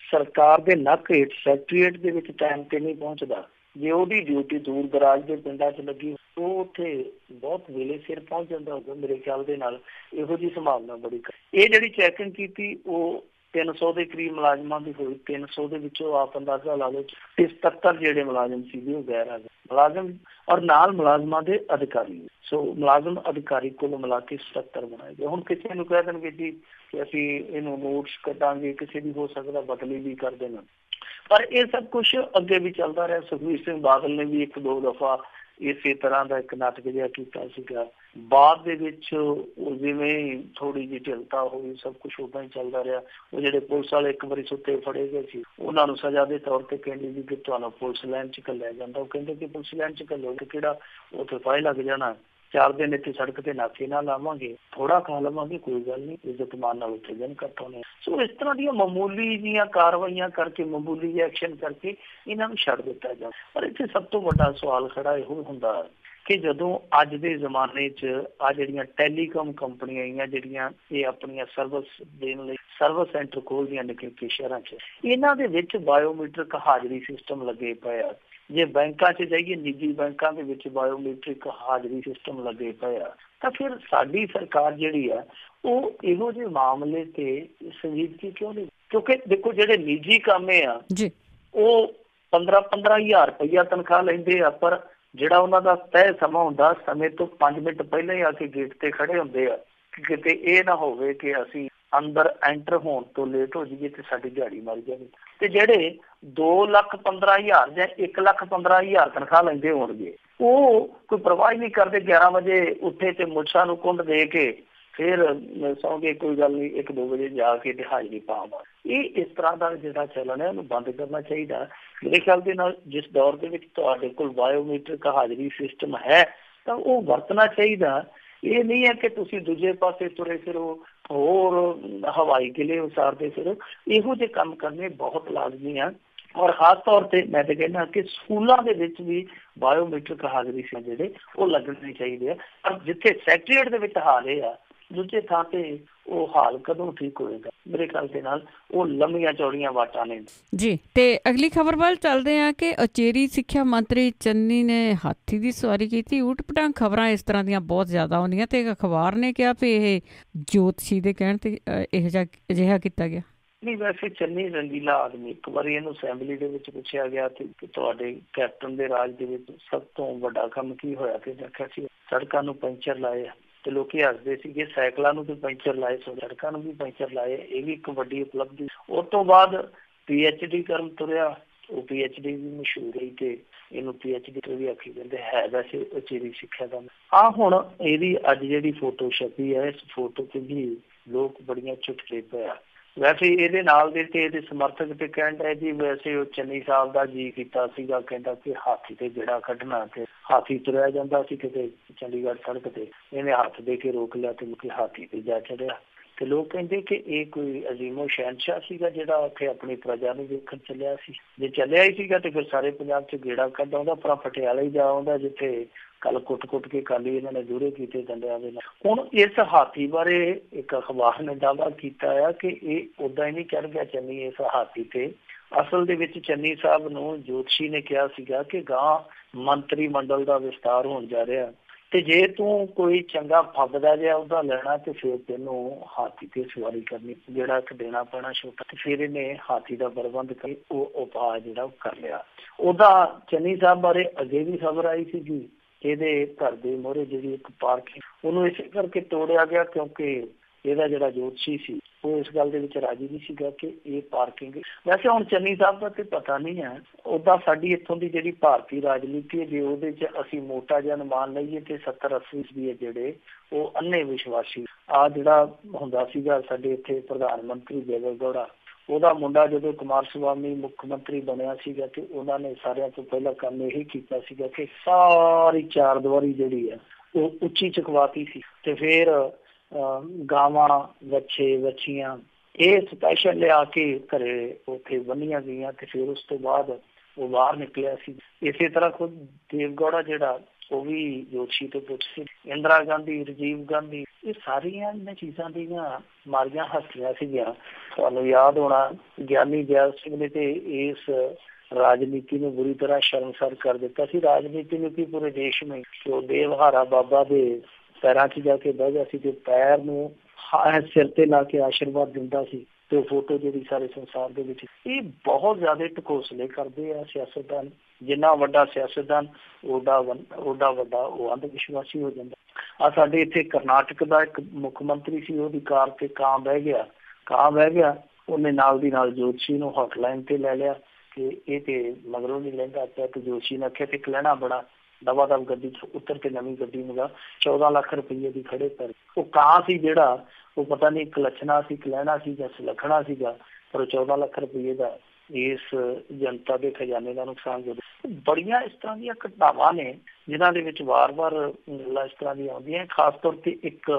ਸਰਕਾਰ ਦੇ ਨੱਕ ਹੇਠ ਸੈਕਟਰੀਏਟ ਦੇ ਵਿੱਚ ਟਾਈਮ ਤੇ ਨਹੀਂ ਪਹੁੰਚਦਾ, ਜੇ ਉਹਦੀ ਡਿਊਟੀ ਦੂਰ ਦਰਾਜ ਦੇ ਪਿੰਡਾਂ 'ਚ ਲੱਗੀ, ਉਹ ਉੱਥੇ ਬਹੁਤ ਵੇਲੇ ਸਿਰ ਪਹੁੰਚ ਜਾਂਦਾ ਹੋਊਗਾ ਮੇਰੇ ਖਿਆਲ ਦੇ ਨਾਲ। ਇਹੋ ਜਿਹੀ ਸੰਭਾਵਨਾ ਬੜੀ। ਇਹ ਜਿਹੜੀ ਚੈਕਿੰਗ ਕੀਤੀ ਉਹ 300 ਦੇ ਕਰੀਬ ਮੁਲਾਜ਼ਮਾਂ ਦੀ ਹੋਈ। 300 ਦੇ ਵਿੱਚੋਂ ਆਪ ਅੰਦਾਜ਼ਾ ਲਾ ਲਓ 77 ਜਿਹੜੇ ਮੁਲਾਜ਼ਮ ਸੀਗੇ ਉਹ ਗੈਰ ਹਾਜ਼ਰ ਮੁਲਾਜ਼ਮ, ਔਰ ਨਾਲ ਮੁਲਾਜ਼ਮਾਂ ਦੇ ਅਧਿਕਾਰੀ। ਸੋ ਮੁਲਾਜ਼ਮ ਅਧਿਕਾਰੀ ਕੁੱਲ ਮਿਲਾ ਕੇ 77 ਬਣਾਏ ਗਏ। ਹੁਣ ਕਿਸੇ ਨੂੰ ਕਹਿ ਦੇਣਗੇ ਜੀ ਕਿ ਅਸੀਂ ਇਹਨੂੰ ਨੋਟਸ ਕੱਢਾਂਗੇ, ਕਿਸੇ ਦੀ ਹੋ ਸਕਦਾ ਬਦਲੀ ਵੀ ਕਰ ਦੇਣ, ਪਰ ਇਹ ਸਭ ਕੁਛ ਅੱਗੇ ਵੀ ਚੱਲਦਾ ਰਿਹਾ। ਸੁਖਬੀਰ ਸਿੰਘ ਬਾਦਲ ਨੇ ਵੀ 1-2 ਦਫਾ ਇਸੇ ਤਰ੍ਹਾਂ ਦਾ ਇੱਕ ਨਾਟਕ ਜਿਹਾ ਕੀਤਾ ਸੀਗਾ। ਬਾਅਦ ਦੇ ਵਿੱਚ ਜਿਵੇਂ ਥੋੜੀ ਜਿਹੀ ਢਿੱਲਤਾ ਹੋਈ, ਸਭ ਕੁਛ ਉਦਾਂ ਹੀ ਚੱਲਦਾ ਰਿਹਾ। ਉਹ ਜਿਹੜੇ ਪੁਲਿਸ ਵਾਲੇ ਇੱਕ ਵਾਰੀ ਸੁੱਤੇ ਫੜੇ ਗਏ ਸੀ, ਉਹਨਾਂ ਨੂੰ ਸਜ਼ਾ ਦੇ ਤੌਰ ਤੇ ਕਹਿੰਦੇ ਸੀ ਕਿ ਤੁਹਾਨੂੰ ਪੁਲਿਸ ਲਾਈਨ 'ਚ ਘੱਲਿਆ ਜਾਂਦਾ। ਉਹ ਕਹਿੰਦੇ ਕਿ ਪੁਲਿਸ ਲਾਈਨ 'ਚ ਘੱਲੋ ਕਿ ਕਿਹੜਾ, ਉੱਥੇ ਫਾਇਲ ਲੱਗ ਜਾਣਾ। 4 ਦਿਨ ਇੱਥੇ ਸੜਕ ਤੇ ਨਾਕੇ ਨਾ ਲਾਵਾਂਗੇ, ਥੋੜਾ ਖਾ ਲਵਾਂਗੇ, ਕੋਈ ਗੱਲ ਨਹੀਂ, ਇੱਜ਼ਤ ਮਾਨ ਨਾਲ ਉੱਥੇ ਦਿਨ ਕੱਟ ਹੋਣੇ। ਸੋ ਇਸ ਤਰ੍ਹਾਂ ਦੀਆਂ ਮਾਮੂਲੀ ਜਿਹੀਆਂ ਕਾਰਵਾਈਆਂ ਕਰਕੇ, ਮਾਮੂਲੀ ਜਿਹੇ ਐਕਸ਼ਨ ਕਰਕੇ ਇਹਨਾਂ ਨੂੰ ਛੱਡ ਦਿੱਤਾ ਜਾਂਦਾ। ਪਰ ਇੱਥੇ ਸਭ ਤੋਂ ਵੱਡਾ ਸਵਾਲ ਖੜਾ ਇਹੋ ਹੁੰਦਾ ਕਿ ਜਦੋਂ ਅੱਜ ਦੇ ਜ਼ਮਾਨੇ 'ਚ ਆ ਜਿਹੜੀਆਂ ਟੈਲੀਕਾਮ ਕੰਪਨੀਆਂ ਆਈਆਂ, ਜਿਹੜੀਆਂ ਇਹ ਆਪਣੀਆਂ ਸਰਵਿਸ ਦੇਣ ਲਈ ਸਰਵਿਸ ਸੈਂਟਰ ਖੋਲ੍ਹਦੀਆਂ ਨਿੱਕੇ ਸ਼ਹਿਰਾਂ 'ਚ, ਇਹਨਾਂ ਦੇ ਵਿੱਚ ਬਾਇਓਮੀਟ੍ਰਿਕ ਹਾਜ਼ਰੀ ਸਿਸਟਮ ਲੱਗੇ ਪਏ ਆ। ਜੇ ਬੈਂਕਾਂ 'ਚ ਜਾਈਏ, ਨਿੱਜੀ ਬੈਂਕਾਂ ਦੇ ਵਿੱਚ ਬਾਇਓਮੀਟ੍ਰਿਕ ਹਾਜ਼ਰੀ ਸਿਸਟਮ ਲੱਗੇ ਪਏ ਆ, ਤਾਂ ਫਿਰ ਸਾਡੀ ਸਰਕਾਰ ਜਿਹੜੀ ਆ ਉਹ ਇਹੋ ਜਿਹੇ ਮਾਮਲੇ ਤੇ ਸੰਜੀਦਗੀ ਕਿਉਂ ਨਹੀਂ? ਕਿਉਂਕਿ ਦੇਖੋ ਜਿਹੜੇ ਨਿੱਜੀ ਕਾਮੇ ਆ ਉਹ 15-15 ਹਜ਼ਾਰ ਰੁਪਈਆ ਤਨਖਾਹ ਲੈਂਦੇ ਆ, ਪਰ ਜਿਹੜਾ ਉਹਨਾਂ ਦਾ ਤੈਅ ਸਮਾਂ ਹੁੰਦਾ, ਸਮੇਂ ਤੋਂ 5 ਮਿੰਟ ਪਹਿਲਾਂ ਹੀ ਆ ਕੇ ਗੇਟ ਤੇ ਖੜੇ ਹੁੰਦੇ ਆ ਕਿ ਕਿਤੇ ਇਹ ਨਾ ਹੋਵੇ ਕਿ ਅਸੀਂ ਅੰਦਰ ਐਂਟਰ ਹੋਣ ਤੋਂ ਲੇਟ ਹੋ ਜਾਈਏ ਤੇ ਸਾਡੀ ਦਿਹਾੜੀ ਮਰ ਜਾਵੇ। ਤੇ ਜਿਹੜੇ 2,15,000 ਜਾਂ 1,15,000 ਤਨਖਾਹ ਲੈਂਦੇ ਹੋਣਗੇ, ਉਹ ਕੋਈ ਪਰਵਾਹ ਨਹੀਂ ਕਰਦੇ। 11 ਵਜੇ ਉੱਠੇ ਤੇ ਮੁੱਛਾਂ ਨੂੰ ਕੁੰਡ ਦੇ ਕੇ ਫਿਰ ਸੌਂ ਗਏ, ਕੋਈ ਗੱਲ ਨਹੀਂ, 1-2 ਵਜੇ ਜਾ ਕੇ ਤੇ ਹਾਜ਼ਰੀ ਪਾਵਾਂ। ਇਹ ਇਸ ਤਰ੍ਹਾਂ ਦਾ ਜਿਹੜਾ ਚੱਲਣ ਹੈ ਉਹਨੂੰ ਬੰਦ ਕਰਨਾ ਚਾਹੀਦਾ ਮੇਰੇ ਖਿਆਲ ਦੇ ਨਾਲ। ਜਿਸ ਦੌਰ ਦੇ ਵਿੱਚ ਤੁਹਾਡੇ ਕੋਲ ਬਾਇਓਮੀਟ੍ਰਿਕ ਹਾਜ਼ਰੀ ਸਿਸਟਮ ਹੈ ਤਾਂ ਉਹ ਵਰਤਣਾ ਚਾਹੀਦਾ। ਇਹ ਨਹੀਂ ਹੈ ਕਿ ਤੁਸੀਂ ਦੂਜੇ ਪਾਸੇ ਤੁਰੇ ਫਿਰੋ, ਹੋਰ ਹਵਾਈ ਕਿਲੇ ਉਸਾਰਦੇ ਫਿਰੋ। ਇਹੋ ਜਿਹੇ ਕੰਮ ਕਰਨੇ ਬਹੁਤ ਲਾਜ਼ਮੀ ਆ। ਔਰ ਖਾਸ ਤੌਰ ਤੇ ਮੈਂ ਤਾਂ ਕਹਿੰਦਾ ਕਿ ਸਕੂਲਾਂ ਦੇ ਵਿੱਚ ਵੀ ਬਾਇਓਮੀਟ੍ਰਿਕ ਹਾਜ਼ਰੀ ਜਿਹੜੇ ਉਹ ਲੱਗਣੇ ਚਾਹੀਦੇ ਆ। ਪਰ ਜਿੱਥੇ ਸੈਕਟਰੀਏਟ ਦੇ ਵਿੱਚ ਹਾਲ ਇਹ ਆ ਦੂਜੇ ਥਾਂ ਤੇ ਉਹ ਹਾਲ ਕਦੋਂ ਠੀਕ ਹੋਏਗਾ? ਮੇਰੇ ਖਿਆਲ ਦੇ ਨਾਲ ਉਹ ਲੰਮੀਆਂ ਚੌੜੀਆਂ ਵਾਟਾਂ ਨੇ ਜੀ। ਤੇ ਅਗਲੀ ਖਬਰ ਵੱਲ ਚੱਲਦੇ ਹਾਂ ਕਿ ਉਚੇਰੀ ਸਿੱਖਿਆ ਮੰਤਰੀ ਚੰਨੀ ਨੇ ਹਾਥੀ ਦੀ ਸਵਾਰੀ ਕੀਤੀ। ਊਟ ਪਟਾਂਗ ਖਬਰਾਂ ਇਸ ਤਰ੍ਹਾਂ ਦੀਆਂ ਬਹੁਤ ਜ਼ਿਆਦਾ ਆਉਂਦੀਆਂ ਤੇ ਇੱਕ ਅਖਬਾਰ ਨੇ ਕਿਹਾ ਵੀ ਇਹ ਜੋਤਸ਼ੀ ਦੇ ਕਹਿਣ ਤੇ ਅਜਿਹਾ ਕੀਤਾ ਗਿਆ। ਨਹੀਂ, ਵੈਸੇ ਚੰਨੀ ਰੰਗੀਲਾ ਆਦਮੀ। ਇੱਕ ਵਾਰੀ ਇਹਨੂੰ ਅਸੈਂਬਲੀ ਦੇ ਵਿੱਚ ਪੁੱਛਿਆ ਗਿਆ ਤੇ ਤੁਹਾਡੇ ਕੈਪਟਨ ਦੇ ਰਾਜ ਦੇ ਵਿੱਚ ਸਭ ਤੋਂ ਵੱਡਾ ਕੰਮ ਕੀ ਹੋਇਆ? ਤੇ ਆਖਿਆ ਸੀ ਸੜਕਾਂ ਨੂੰ ਪੈਂਚਰ ਲਾਏ ਆ। ਤੇ ਲੋਕੀ ਹੱਸਦੇ ਸੀਗੇ, ਸਾਈਕਲਾਂ ਨੂੰ ਵੀ ਪੈਂਚਰ ਲਾਏ, ਸੜਕਾਂ ਨੂੰ ਵੀ ਪੈਂਚਰ ਲਾਏ, ਇਹ ਵੀ ਇੱਕ ਵੱਡੀ ਉਪਲਬਧੀ। ਉਸ ਤੋਂ ਬਾਅਦ PhD ਕਰਨ ਤੁਰਿਆ। ਉਹ PhD ਵੀ ਮਸ਼ਹੂਰ ਹੋਈ ਤੇ ਇਹਨੂੰ PhD ਵੀ ਆਖੀ ਜਾਂਦੇ ਹੈ। ਵੈਸੇ ਉਚੇਰੀ ਸਿੱਖਿਆ ਦਾ ਹੁਣ ਇਹਦੀ ਅੱਜ ਜਿਹੜੀ ਫੋਟੋ ਛਪੀ ਹੈ, ਇਸ ਫੋਟੋ ਤੇ ਵੀ ਲੋਕ ਬੜੀਆਂ ਚੁਟਕਲੇ ਪਏ ਆ। ਵੈਸੇ ਇਹਦੇ ਨਾਲ ਦੇ ਤੇ ਇਹਦੇ ਸਮਰਥਕ ਤੇ ਕਹਿੰਦਾ ਜੀ ਵੈਸੇ ਉਹ ਚੰਨੀ ਸਾਹਿਬ ਦਾ ਜੀ ਕੀਤਾ ਸੀਗਾ, ਕਹਿੰਦਾ ਕਿ ਹਾਥੀ ਤੇ ਜਿਹੜਾ ਕੱਢਣਾ ਤੇ ਹਾਥੀ ਤੁਰਿਆ ਜਾਂਦਾ ਸੀ ਕਿਤੇ ਚੰਡੀਗੜ੍ਹ ਸੜਕ ਤੇ, ਇਹਨੇ ਹੱਥ ਦੇ ਕੇ ਰੋਕ ਲਿਆ ਤੇ ਹਾਥੀ ਤੇ ਜਾ ਚੜਿਆ। ਤੇ ਲੋਕ ਕਹਿੰਦੇ ਕਿ ਇਹ ਕੋਈ ਅਜ਼ੀਮੋ ਸ਼ਹਿਨਸ਼ਾਹ ਸੀਗਾ ਜਿਹੜਾ ਉੱਥੇ ਆਪਣੀ ਪ੍ਰਜਾ ਨੂੰ ਵੇਖਣ ਚੱਲਿਆ ਸੀ। ਜੇ ਚੱਲਿਆ ਹੀ ਸੀਗਾ ਤੇ ਫਿਰ ਸਾਰੇ ਪੰਜਾਬ 'ਚ ਗੇੜਾ ਕੱਢ ਆਉਂਦਾ, ਪਰ ਪਟਿਆਲੇ ਹੀ ਜਾ ਆਉਂਦਾ ਜਿੱਥੇ ਕੱਲ ਕੁੱਟ ਕੇ ਕਾਲੀ ਇਹਨਾਂ ਨੇ ਦੂਰੇ ਕੀਤੇ ਡੰਡਿਆਂ ਦੇ ਨਾਲ। ਹੁਣ ਇਸ ਹਾਥੀ ਬਾਰੇ ਇੱਕ ਅਖਬਾਰ ਨੇ ਦਾਅਵਾ ਕੀਤਾ ਆ ਕਿ ਇਹ ਓਦਾਂ ਹੀ ਨਹੀਂ ਚੜ੍ਹ ਗਿਆ ਚੰਨੀ ਇਸ ਹਾਥੀ ਤੇ। ਅਸਲ ਦੇ ਵਿੱਚ ਚੰਨੀ ਸਾਹਿਬ ਨੂੰ ਜੋਤਸ਼ੀ ਨੇ ਕਿਹਾ ਸੀਗਾ ਕਿ ਗਾਂ ਮੰਤਰੀ ਮੰਡਲ ਦਾ ਵਿਸਤਾਰ ਹੋਣ ਜਾ ਰਿਹਾ ਤੇ ਜੇ ਤੂੰ ਕੋਈ ਚੰਗਾ ਫੱਬਦਾ ਜਿਹਾ ਉਹਦਾ ਲੈਣਾ ਤੇ ਫਿਰ ਤੈਨੂੰ ਹਾਥੀ ਤੇ ਸਵਾਰੀ ਕਰਨੀ, ਜਿਹੜਾ ਇੱਕ ਦੇਣਾ ਪੈਣਾ ਛੋਟਾ। ਤੇ ਫਿਰ ਇਹਨੇ ਹਾਥੀ ਦਾ ਪ੍ਰਬੰਧ ਕਰ ਉਹ ਉਪਾਅ ਜਿਹੜਾ ਉਹ ਕਰ ਲਿਆ। ਉਹਦਾ ਚੰਨੀ ਸਾਹਿਬ ਬਾਰੇ ਅੱਗੇ ਵੀ ਖਬਰ ਆਈ ਸੀਗੀ। ਇਹਦੇ ਘਰ ਦੇ ਮੂਹਰੇ ਜਿਹੜੀ ਇੱਕ ਪਾਰਕ ਉਹਨੂੰ ਇਸੇ ਕਰਕੇ ਤੋੜਿਆ ਗਿਆ ਕਿਉਂਕਿ ਇਹਦਾ ਜਿਹੜਾ ਜੋਤਸ਼ੀ ਸੀ ਉਹ ਇਸ ਗੱਲ ਦੇ ਵਿੱਚ ਰਾਜੀ ਨਹੀਂ ਸੀਗਾ ਕਿ ਇਹ ਪਾਰਕਿੰਗ। ਵੈਸੇ ਹੁਣ ਚੰਨੀ ਸਾਹਿਬ ਦਾ ਤੇ ਪਤਾ ਨਹੀਂ ਹੈ। ਓਦਾਂ ਸਾਡੀ ਇੱਥੋਂ ਦੀ ਜਿਹੜੀ ਭਾਰਤੀ ਰਾਜਨੀਤੀ ਹੈ ਜੇ ਉਹਦੇ 'ਚ ਅਸੀਂ ਮੋਟਾ ਜਿਹਾ ਅਨੁਮਾਨ ਲਈਏ ਤੇ 70-80% ਜਿਹੜੇ ਉਹ ਅੰਨੇ ਵਿਸ਼ਵਾਸੀ। ਜਿਹੜਾ ਹੁੰਦਾ ਸੀਗਾ ਸਾਡੇ ਇੱਥੇ ਪ੍ਰਧਾਨ ਮੰਤਰੀ ਦੇਵੇ ਗੌੜਾ, ਉਹਦਾ ਮੁੰਡਾ ਜਦੋਂ ਕੁਮਾਰ ਸਵਾਮੀ ਮੁੱਖ ਮੰਤਰੀ ਬਣਿਆ ਸੀਗਾ ਤੇ ਉਹਨਾਂ ਨੇ ਸਾਰਿਆਂ ਤੋਂ ਪਹਿਲਾਂ ਕੰਮ ਇਹੀ ਕੀਤਾ ਸੀਗਾ ਕਿ ਸਾਰੀ ਚਾਰ ਦੀਵਾਰੀ ਜਿਹੜੀ ਹੈ ਉਹ ਉੱਚੀ ਚੁਕਵਾਤੀ ਸੀ ਤੇ ਫਿਰ ਗਾਵਾਂ ਵੱਛੇ ਵੱਛੀਆਂ ਇਹ ਸਪੈਸ਼ਲ ਲਿਆ ਕੇ ਘਰੇ ਉੱਥੇ ਬੰਨੀਆਂ ਗਈਆਂ ਤੇ ਫਿਰ ਉਸ ਤੋਂ ਬਾਅਦ ਉਹ ਬਾਹਰ ਨਿਕਲਿਆ ਸੀ। ਇਸੇ ਤਰ੍ਹਾਂ ਖੁਦ ਦੇਵਗੌੜਾ ਜਿਹੜਾ ਉਹ ਵੀ ਜੋਤਸ਼ੀ ਤੋਂ ਪੁੱਛ ਸੀ। ਇੰਦਰਾ ਗਾਂਧੀ, ਰਾਜੀਵ ਗਾਂਧੀ, ਇਹ ਸਾਰੀਆਂ ਇਹਨਾਂ ਚੀਜ਼ਾਂ ਦੀਆਂ ਮਾਰੀਆਂ ਹਸਤੀਆਂ ਸੀਗੀਆਂ। ਤੁਹਾਨੂੰ ਯਾਦ ਹੋਣਾ ਗਿਆਨੀ ਜੈਲ ਸਿੰਘ ਨੇ ਤੇ ਇਸ ਰਾਜਨੀਤੀ ਨੂੰ ਬੁਰੀ ਤਰ੍ਹਾਂ ਸ਼ਰਮਸਾਰ ਕਰ ਦਿੱਤਾ ਸੀ। ਰਾਜਨੀਤੀ ਨੂੰ ਕੀ ਪੂਰੇ ਦੇਸ਼ में ਉਹ ਦੇਵਹਾਰਾ ਬਾਬਾ ਦੇ ਪੈਰਾਂ 'ਚ ਜਾ ਕੇ ਬਹਿ ਗਿਆ ਸੀ ਤੇ ਪੈਰ ਨੂੰ ਸਿਰ ਤੇ ਲਾ ਕੇ ਆਸ਼ੀਰਵਾਦ ਦਿੰਦਾ ਸੀ ਤੇ ਉਹ ਫੋਟੋ ਜਿਹੜੀ ਸਾਰੇ ਸੰਸਾਰ ਦੇ ਵਿੱਚ। ਇਹ ਬਹੁਤ ਜ਼ਿਆਦਾ ਢਕੋਸਲੇ ਕਰਦੇ ਆ ਸਿਆਸਤਦਾਨ। ਜਿੰਨਾ ਵੱਡਾ ਸਿਆਸਤਦਾਨ ਓਡਾ ਵੱਡਾ ਉਹ ਅੰਧ ਵਿਸ਼ਵਾਸੀ ਹੋ ਜਾਂਦਾ। ਆ ਸਾਡੇ ਇੱਥੇ ਕਰਨਾਟਕ ਦਾ ਇੱਕ ਮੁੱਖ ਮੰਤਰੀ ਸੀ, ਉਹਦੀ ਕਾਰ ਤੇ ਕਾਂ ਬਹਿ ਗਿਆ। ਉਹਨੇ ਨਾਲ ਦੀ ਨਾਲ ਜੋਤਸ਼ੀ ਨੂੰ ਹੌਟਲਾਈਨ ਤੇ ਲੈ ਲਿਆ ਕਿ ਇਹ ਤੇ ਮਗਰੋਂ ਨਹੀਂ ਲੈਂਦਾ ਪਿਆ। ਤੇ ਜੋਤਸ਼ੀ ਨੇ ਆਖਿਆ ਤੇ ਲੈਣਾ ਬੜਾ ਦਵਾ ਦਵ ਗੱਡੀ 'ਚ ਉੱਤਰ ਕੇ ਨਵੀਂ ਗੱਡੀ ਮੰਗਾ 14 ਲੱਖ ਰੁਪਈਏ ਦੀ ਖੜੇ ਕਰ। ਉਹ ਕਾਂ ਸੀ ਜਿਹੜਾ ਉਹ ਪਤਾ ਨਹੀਂ ਕਲਚਣਾ ਸੀ, ਕਲੈਣਾ ਸੀ ਜਾਂ ਸੁਲੱਖਣਾ ਸੀਗਾ, ਪਰ 14 ਲੱਖ ਰੁਪਈਏ ਦਾ ਇਸ ਜਨਤਾ ਦੇ ਖਜ਼ਾਨੇ ਦਾ ਨੁਕਸਾਨ ਹੋ। ਬੜੀਆਂ ਇਸ ਤਰ੍ਹਾਂ ਦੀਆਂ ਘਟਨਾਵਾਂ ਨੇ ਜਿਨ੍ਹਾਂ ਦੇ ਵਿੱਚ ਵਾਰ-ਵਾਰ ਗੱਲਾਂ ਇਸ ਤਰ੍ਹਾਂ ਦੀਆਂ ਆਉਂਦੀਆਂ। ਖਾਸ ਤੌਰ ਤੇ ਇੱਕ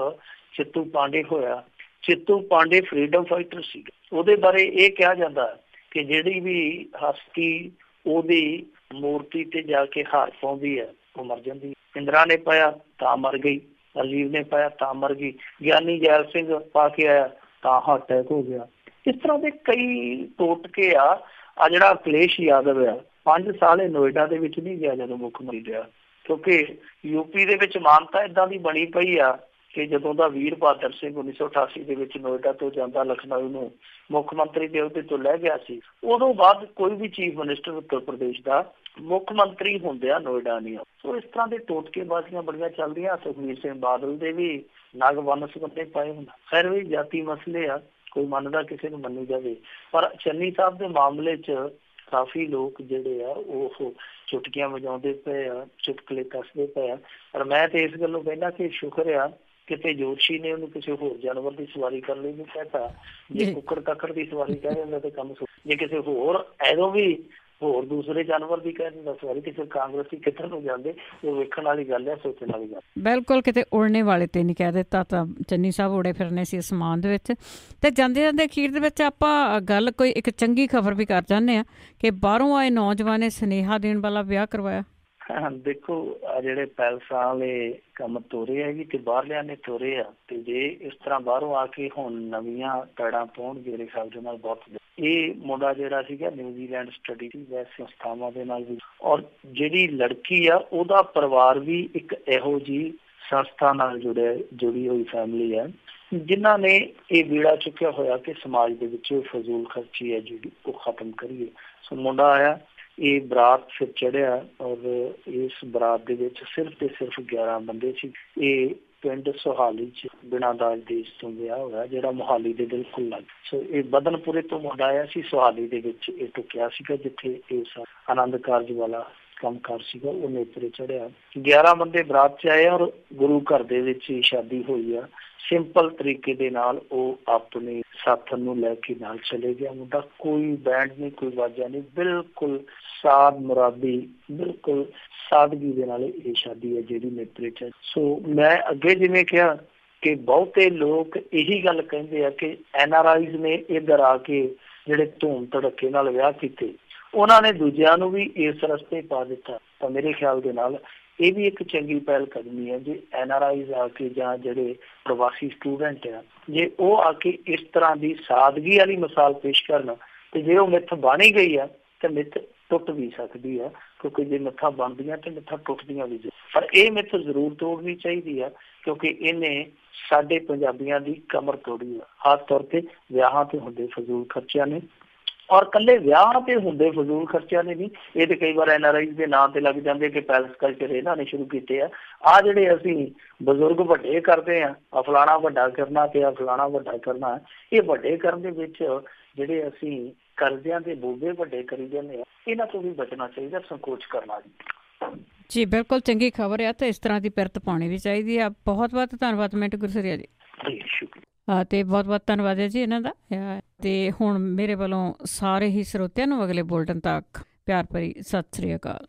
ਚਿੱਤੂ ਪਾਂਡੇ ਹੋਇਆ। ਚਿੱਤੂ ਪਾਂਡੇ ਫਰੀਡਮ ਫਾਈਟਰ ਸੀ। ਉਹਦੇ ਬਾਰੇ ਇਹ ਕਿਹਾ ਜਾਂਦਾ ਕਿ ਜਿਹੜੀ ਵੀ ਹਸਤੀ ਉਹਦੀ ਮੂਰਤੀ ਤੇ ਜਾ ਕੇ ਹਾਰ ਪਾਉਂਦੀ ਹੈ ਉਹ ਮਰ ਜਾਂਦੀ। ਇੰਦਰਾ ਨੇ ਪਾਇਆ ਤਾਂ ਮਰ ਗਈ, ਰਾਜੀਵ ਨੇ ਪਾਇਆ ਤਾਂ ਮਰ ਗਈ, ਗਿਆਨੀ ਜੈਲ ਸਿੰਘ ਪਾ ਕੇ ਆਇਆ ਤਾਂ ਹਾਰਟ ਅਟੈਕ ਹੋ ਗਿਆ। ਇਸ ਤਰ੍ਹਾਂ ਦੇ ਕਈ ਟੋਟਕੇ ਆ। ਜਿਹੜਾ ਅਖਿਲੇਸ਼ ਯਾਦਵ ਆ 5 ਸਾਲ ਨੋਇਡਾ ਦੇ ਵਿੱਚ ਨਹੀਂ ਗਿਆ ਜਦੋਂ ਮੁੱਖ ਮੰਤਰੀ ਰਿਹਾ, ਕਿਉਂਕਿ ਯੂਪੀ ਦੇ ਵਿੱਚ ਮਾਨਤਾ ਏਦਾਂ ਦੀ ਬਣੀ ਪਈ ਆ ਕਿ ਜਦੋਂ ਦਾ ਵੀਰ ਬਹਾਦਰ ਸਿੰਘ 1988 ਦੇ ਵਿੱਚ ਨੋਇਡਾ ਤੋਂ ਜਾਂਦਾ ਲਖਨਊ ਨੂੰ ਮੁੱਖ ਮੰਤਰੀ ਦੇ ਅਹੁਦੇ ਤੋਂ ਲੈ ਗਿਆ ਸੀ, ਉਦੋਂ ਬਾਅਦ ਕੋਈ ਵੀ ਚੀਫ ਮਿਨਿਸਟਰ ਉੱਤਰ ਪ੍ਰਦੇਸ਼ ਦਾ ਮੁੱਖ ਮੰਤਰੀ ਹੁੰਦਿਆਂ ਨੋਇਡਾ ਨਹੀਂ ਆ। ਸੋ ਇਸ ਤਰ੍ਹਾਂ ਦੇ ਟੋਟਕੇਬਾਜ਼ੀਆਂ ਬੜੀਆਂ ਚੱਲਦੀਆਂ। ਸੁਖਬੀਰ ਸਿੰਘ ਬਾਦਲ ਦੇ ਵੀ ਨਗ ਵੰਨ ਸੁਵੰਨੇ ਪਾਏ ਹੁੰਦਾ। ਖੈਰ ਵੀ ਜਾਤੀ ਮਸਲੇ ਆ, ਕੋਈ ਮੰਨਦਾ ਕਿਸੇ ਨੂੰ ਮੰਨੀ ਜਾਵੇ, ਪਰ ਚੰਨੀ ਸਾਹਿਬ ਦੇ ਮਾਮਲੇ 'ਚ ਕਾਫੀ ਲੋਕ ਜਿਹੜੇ ਆ ਉਹ ਚੁਟਕੀਆਂ ਵਜਾਉਂਦੇ ਪਏ ਆ, ਚੁਟਕਲੇ ਕੱਸਦੇ ਪਏ ਆ। ਪਰ ਮੈਂ ਤੇ ਇਸ ਗੱਲੋਂ ਕਹਿੰਦਾ ਕਿ ਸ਼ੁਕਰ ਆ ਕਿਤੇ ਜੋਤਸ਼ੀ ਨੇ ਉਹਨੂੰ ਕਿਸੇ ਹੋਰ ਜਾਨਵਰ ਦੀ ਸਵਾਰੀ ਕਰਨ ਲਈ ਨਹੀਂ ਕਹਿਤਾ। ਜੇ ਕੁੱਕੜ ਕੱਕੜ ਦੀ ਸਵਾਰੀ ਕਹਿ ਦਿੰਦਾ ਤੇ ਕੰਮ ਜੇ ਕਿਸੇ ਹੋਰ ਐਦੋਂ ਵੀ ਹੋਰ ਦੂਸਰੇ ਜਾਨਵਰ ਦੀ ਕਹਿ ਦਿੰਦਾ ਸਵਾਰੀ ਕਿਸੇ ਕਾਂਗਰਸੀ ਕਿੱਧਰ ਨੂੰ ਜਾਂਦੇ, ਉਹ ਵੇਖਣ ਵਾਲੀ ਗੱਲ ਹੈ, ਸੋਚਣ ਵਾਲੀ ਗੱਲ। ਬਿਲਕੁਲ, ਕਿਤੇ ਉੜਨੇ ਵਾਲੇ ਤੇ ਨਹੀਂ ਕਹਿ ਦਿੱਤਾ ਤਾਂ ਚੰਨੀ ਸਾਹਿਬ ਉੜੇ ਫਿਰਨੇ ਸੀ ਅਸਮਾਨ ਦੇ ਵਿੱਚ। ਤੇ ਜਾਂਦੇ ਅਖੀਰ ਦੇ ਵਿੱਚ ਆਪਾਂ ਗੱਲ ਕੋਈ ਇੱਕ ਚੰਗੀ ਖਬਰ ਵੀ ਕਰ ਜਾਂਦੇ ਹਾਂ ਕਿ ਬਾਹਰੋਂ ਆਏ ਨੌਜਵਾਨ ਨੇ ਸੁਨੇਹਾ ਦੇਣ ਵਾਲਾ ਵਿਆਹ ਕਰਵਾਇਆ। ਦੇਖੋ ਜਿਹੜੇ ਪੈਲਸਾਂ ਵਾਲੇ ਕੰਮ ਤੋਰੇ ਹੈਗੇ ਤੇ ਬਾਹਰਲਿਆਂ ਨੇ ਤੋਰੇ ਆ, ਤੇ ਜੇ ਇਸ ਤਰ੍ਹਾਂ ਬਾਹਰੋਂ ਆ ਕੇ ਹੁਣ ਨਵੀਆਂ ਪੈੜਾਂ ਪਾਉਣਗੇ ਮੇਰੇ ਖਿਆਲ ਦੇ ਨਾਲ ਬਹੁਤ। ਇਹ ਮੁੰਡਾ ਜਿਹੜਾ ਸੀਗਾ ਨਿਊਜ਼ੀਲੈਂਡ ਸਟੱਡੀ ਸੀ ਵੈਸੇ ਸੰਸਥਾਵਾਂ ਦੇ ਨਾਲ ਵੀ, ਔਰ ਜਿਹੜੀ ਲੜਕੀ ਆ ਉਹਦਾ ਪਰਿਵਾਰ ਵੀ ਇੱਕ ਇਹੋ ਜਿਹੀ ਸੰਸਥਾ ਨਾਲ ਜੁੜੀ ਹੋਈ ਫੈਮਿਲੀ ਹੈ ਜਿਨ੍ਹਾਂ ਨੇ ਇਹ ਬੀੜਾ ਚੁੱਕਿਆ ਹੋਇਆ ਕਿ ਸਮਾਜ ਦੇ ਵਿੱਚ ਫਜ਼ੂਲ ਖਰਚੀ ਹੈ ਜਿਹੜੀ ਉਹ ਖਤਮ ਕਰੀਏ। ਸੋ ਮੁੰਡਾ ਆਇਆ, ਇਹ ਬਰਾਤ ਫਿਰ ਚੜਿਆ, ਔਰ ਇਸ ਬਰਾਤ ਦੇ ਵਿੱਚ ਸਿਰਫ ਤੇ ਸਿਰਫ 11 ਬੰਦੇ ਸੀ। ਇਹ ਪਿੰਡ ਸੁਹਾਲੀ ਚ ਬਿਨਾਂ ਦਾਜ ਦੇਸ਼ ਤੋਂ ਵਿਆਹ ਹੋਇਆ, ਜਿਹੜਾ ਮੋਹਾਲੀ ਦੇ ਬਿਲਕੁਲ ਲੱਗ। ਸੋ ਇਹ ਬਦਨਪੁਰੇ ਤੋਂ ਮੁੰਡਾ ਆਇਆ ਸੀ, ਸੁਹਾਲੀ ਦੇ ਵਿੱਚ ਇਹ ਟੁਕਿਆ ਸੀਗਾ ਜਿੱਥੇ ਇਸ ਆਨੰਦ ਕਾਰਜ ਵਾਲਾ ਕੰਮਕਾਰ ਸੀਗਾ, ਉਹ ਨੇਪਰੇ ਚੜਿਆ। 11 ਬੰਦੇ ਬਰਾਤ ਚ ਆਏ ਔਰ ਗੁਰੂ ਘਰ ਦੇ ਵਿੱਚ ਹੀ ਸ਼ਾਦੀ ਹੋਈ ਆ। ਸਿੰਪਲ ਤਰੀਕੇ ਦੇ ਨਾਲ ਉਹ ਆਪਣੇ ਸਾਥਣ ਨੂੰ ਲੈ ਕੇ ਨਾਲ ਚਲੇ ਗਿਆ ਮੁੰਡਾ। ਕੋਈ ਬੈਂਡ ਨਹੀਂ, ਕੋਈ ਵਾਜਾ ਨਹੀਂ, ਬਿਲਕੁਲ ਸਾਦ ਮੁਰਾਦੀ, ਬਿਲਕੁਲ ਸਾਦਗੀ ਦੇ ਨਾਲ ਇਹ ਸ਼ਾਦੀ ਹੈ ਜਿਹੜੀ ਨੇਪਰੇ ਚ। ਸੋ ਮੈਂ ਅੱਗੇ ਜਿਵੇਂ ਕਿਹਾ ਕਿ ਬਹੁਤੇ ਲੋਕ ਇਹੀ ਗੱਲ ਕਹਿੰਦੇ ਆ ਕਿ NRIs ਨੇ ਇੱਧਰ ਆ ਕੇ ਜਿਹੜੇ ਧੂਮ ਧੜੱਕੇ ਨਾਲ ਵਿਆਹ ਕੀਤੇ, ਉਹਨਾਂ ਨੇ ਦੂਜਿਆਂ ਨੂੰ ਵੀ ਇਸ ਰਸਤੇ ਪਾ ਦਿੱਤਾ। ਤਾਂ ਮੇਰੇ ਖਿਆਲ ਦੇ ਨਾਲ ਇਹ ਵੀ ਇੱਕ ਚੰਗੀ ਪਹਿਲ ਕਦਮੀ ਹੈ ਜੇ NRIs ਆ ਕੇ ਜਾਂ ਜਿਹੜੇ ਪ੍ਰਵਾਸੀ ਸਟੂਡੈਂਟ ਆ, ਜੇ ਉਹ ਆ ਕੇ ਇਸ ਤਰ੍ਹਾਂ ਦੀ ਸਾਦਗੀ ਵਾਲੀ ਮਿਸਾਲ ਪੇਸ਼ ਕਰਨ, ਤੇ ਜੇ ਉਹ ਮਿੱਥ ਬਣ ਹੀ ਗਈ ਆ ਤੇ ਮਿੱਥ ਟੁੱਟ ਵੀ ਸਕਦੀ ਆ, ਕਿਉਂਕਿ ਜੇ ਮਿੱਥਾਂ ਬਣਦੀਆਂ ਤੇ ਮਿੱਥਾਂ ਟੁੱਟਦੀਆਂ ਵੀ। ਪਰ ਇਹ ਮਿੱਥ ਜ਼ਰੂਰ ਤੋੜਨੀ ਚਾਹੀਦੀ ਆ ਕਿਉਂਕਿ ਇਹਨੇ ਸਾਡੇ ਪੰਜਾਬੀਆਂ ਦੀ ਕਮਰ ਤੋੜੀ ਆ, ਖਾਸ ਤੌਰ ਤੇ ਵਿਆਹਾਂ ਤੇ ਹੁੰਦੇ ਫਜ਼ੂਲ ਖਰਚਿਆਂ ਨੇ। ਔਰ ਇਕੱਲੇ ਵਿਆਹ ਤੇ ਹੁੰਦੇ ਫਜ਼ੂਲ ਖਰਚਿਆਂ ਨੇ ਨਹੀਂ, ਇਹ ਤੇ ਕਈ ਵਾਰ NRIs ਦੇ ਨਾਂ ਤੇ ਲੱਗ ਜਾਂਦੇ ਕਿ ਪੈਲਸ ਕਲਚਰ ਇਹਨਾਂ ਨੇ ਸ਼ੁਰੂ ਕੀਤੇ ਆ। ਆਹ ਜਿਹੜੇ ਅਸੀਂ ਬਜ਼ੁਰਗ ਵੱਡੇ ਕਰਦੇ ਆ, ਫਲਾਣਾ ਵੱਡਾ ਕਰਨਾ ਤੇ ਫਲਾਣਾ ਵੱਡਾ ਕਰਨਾ, ਇਹ ਵੱਡੇ ਕਰਨ ਦੇ ਵਿੱਚ ਜਿਹੜੇ ਅਸੀਂ ਕਰਜ਼ਿਆਂ ਦੇ ਬੋਝੇ ਵੱਡੇ ਕਰੀ ਜਾਂਦੇ ਆ, ਇਹਨਾਂ ਤੋਂ ਵੀ ਬਚਣਾ ਚਾਹੀਦਾ, ਸੰਕੋਚ ਕਰਨਾ ਜੀ। ਬਿਲਕੁਲ ਚੰਗੀ ਖਬਰ ਆ ਤੇ ਇਸ ਤਰ੍ਹਾਂ ਦੀ ਪਿਰਤ ਪਾਉਣੀ ਵੀ ਚਾਹੀਦੀ ਆ। ਬਹੁਤ ਬਹੁਤ ਧੰਨਵਾਦ ਮਿੰਟੂ ਗੁਰਸਰੀਆ ਜੀ। ਸ਼ੁਕਰੀਆ ਤੇ ਬਹੁਤ ਬਹੁਤ ਧੰਨਵਾਦ ਹੈ ਜੀ ਇਹਨਾਂ ਦਾ। ਤੇ ਹੁਣ ਮੇਰੇ ਵੱਲੋਂ ਸਾਰੇ ਹੀ ਸਰੋਤਿਆਂ ਨੂੰ ਅਗਲੇ ਬੁਲਟਨ ਤੱਕ ਪਿਆਰ ਭਰੀ ਸਤਿ ਸ੍ਰੀ ਅਕਾਲ।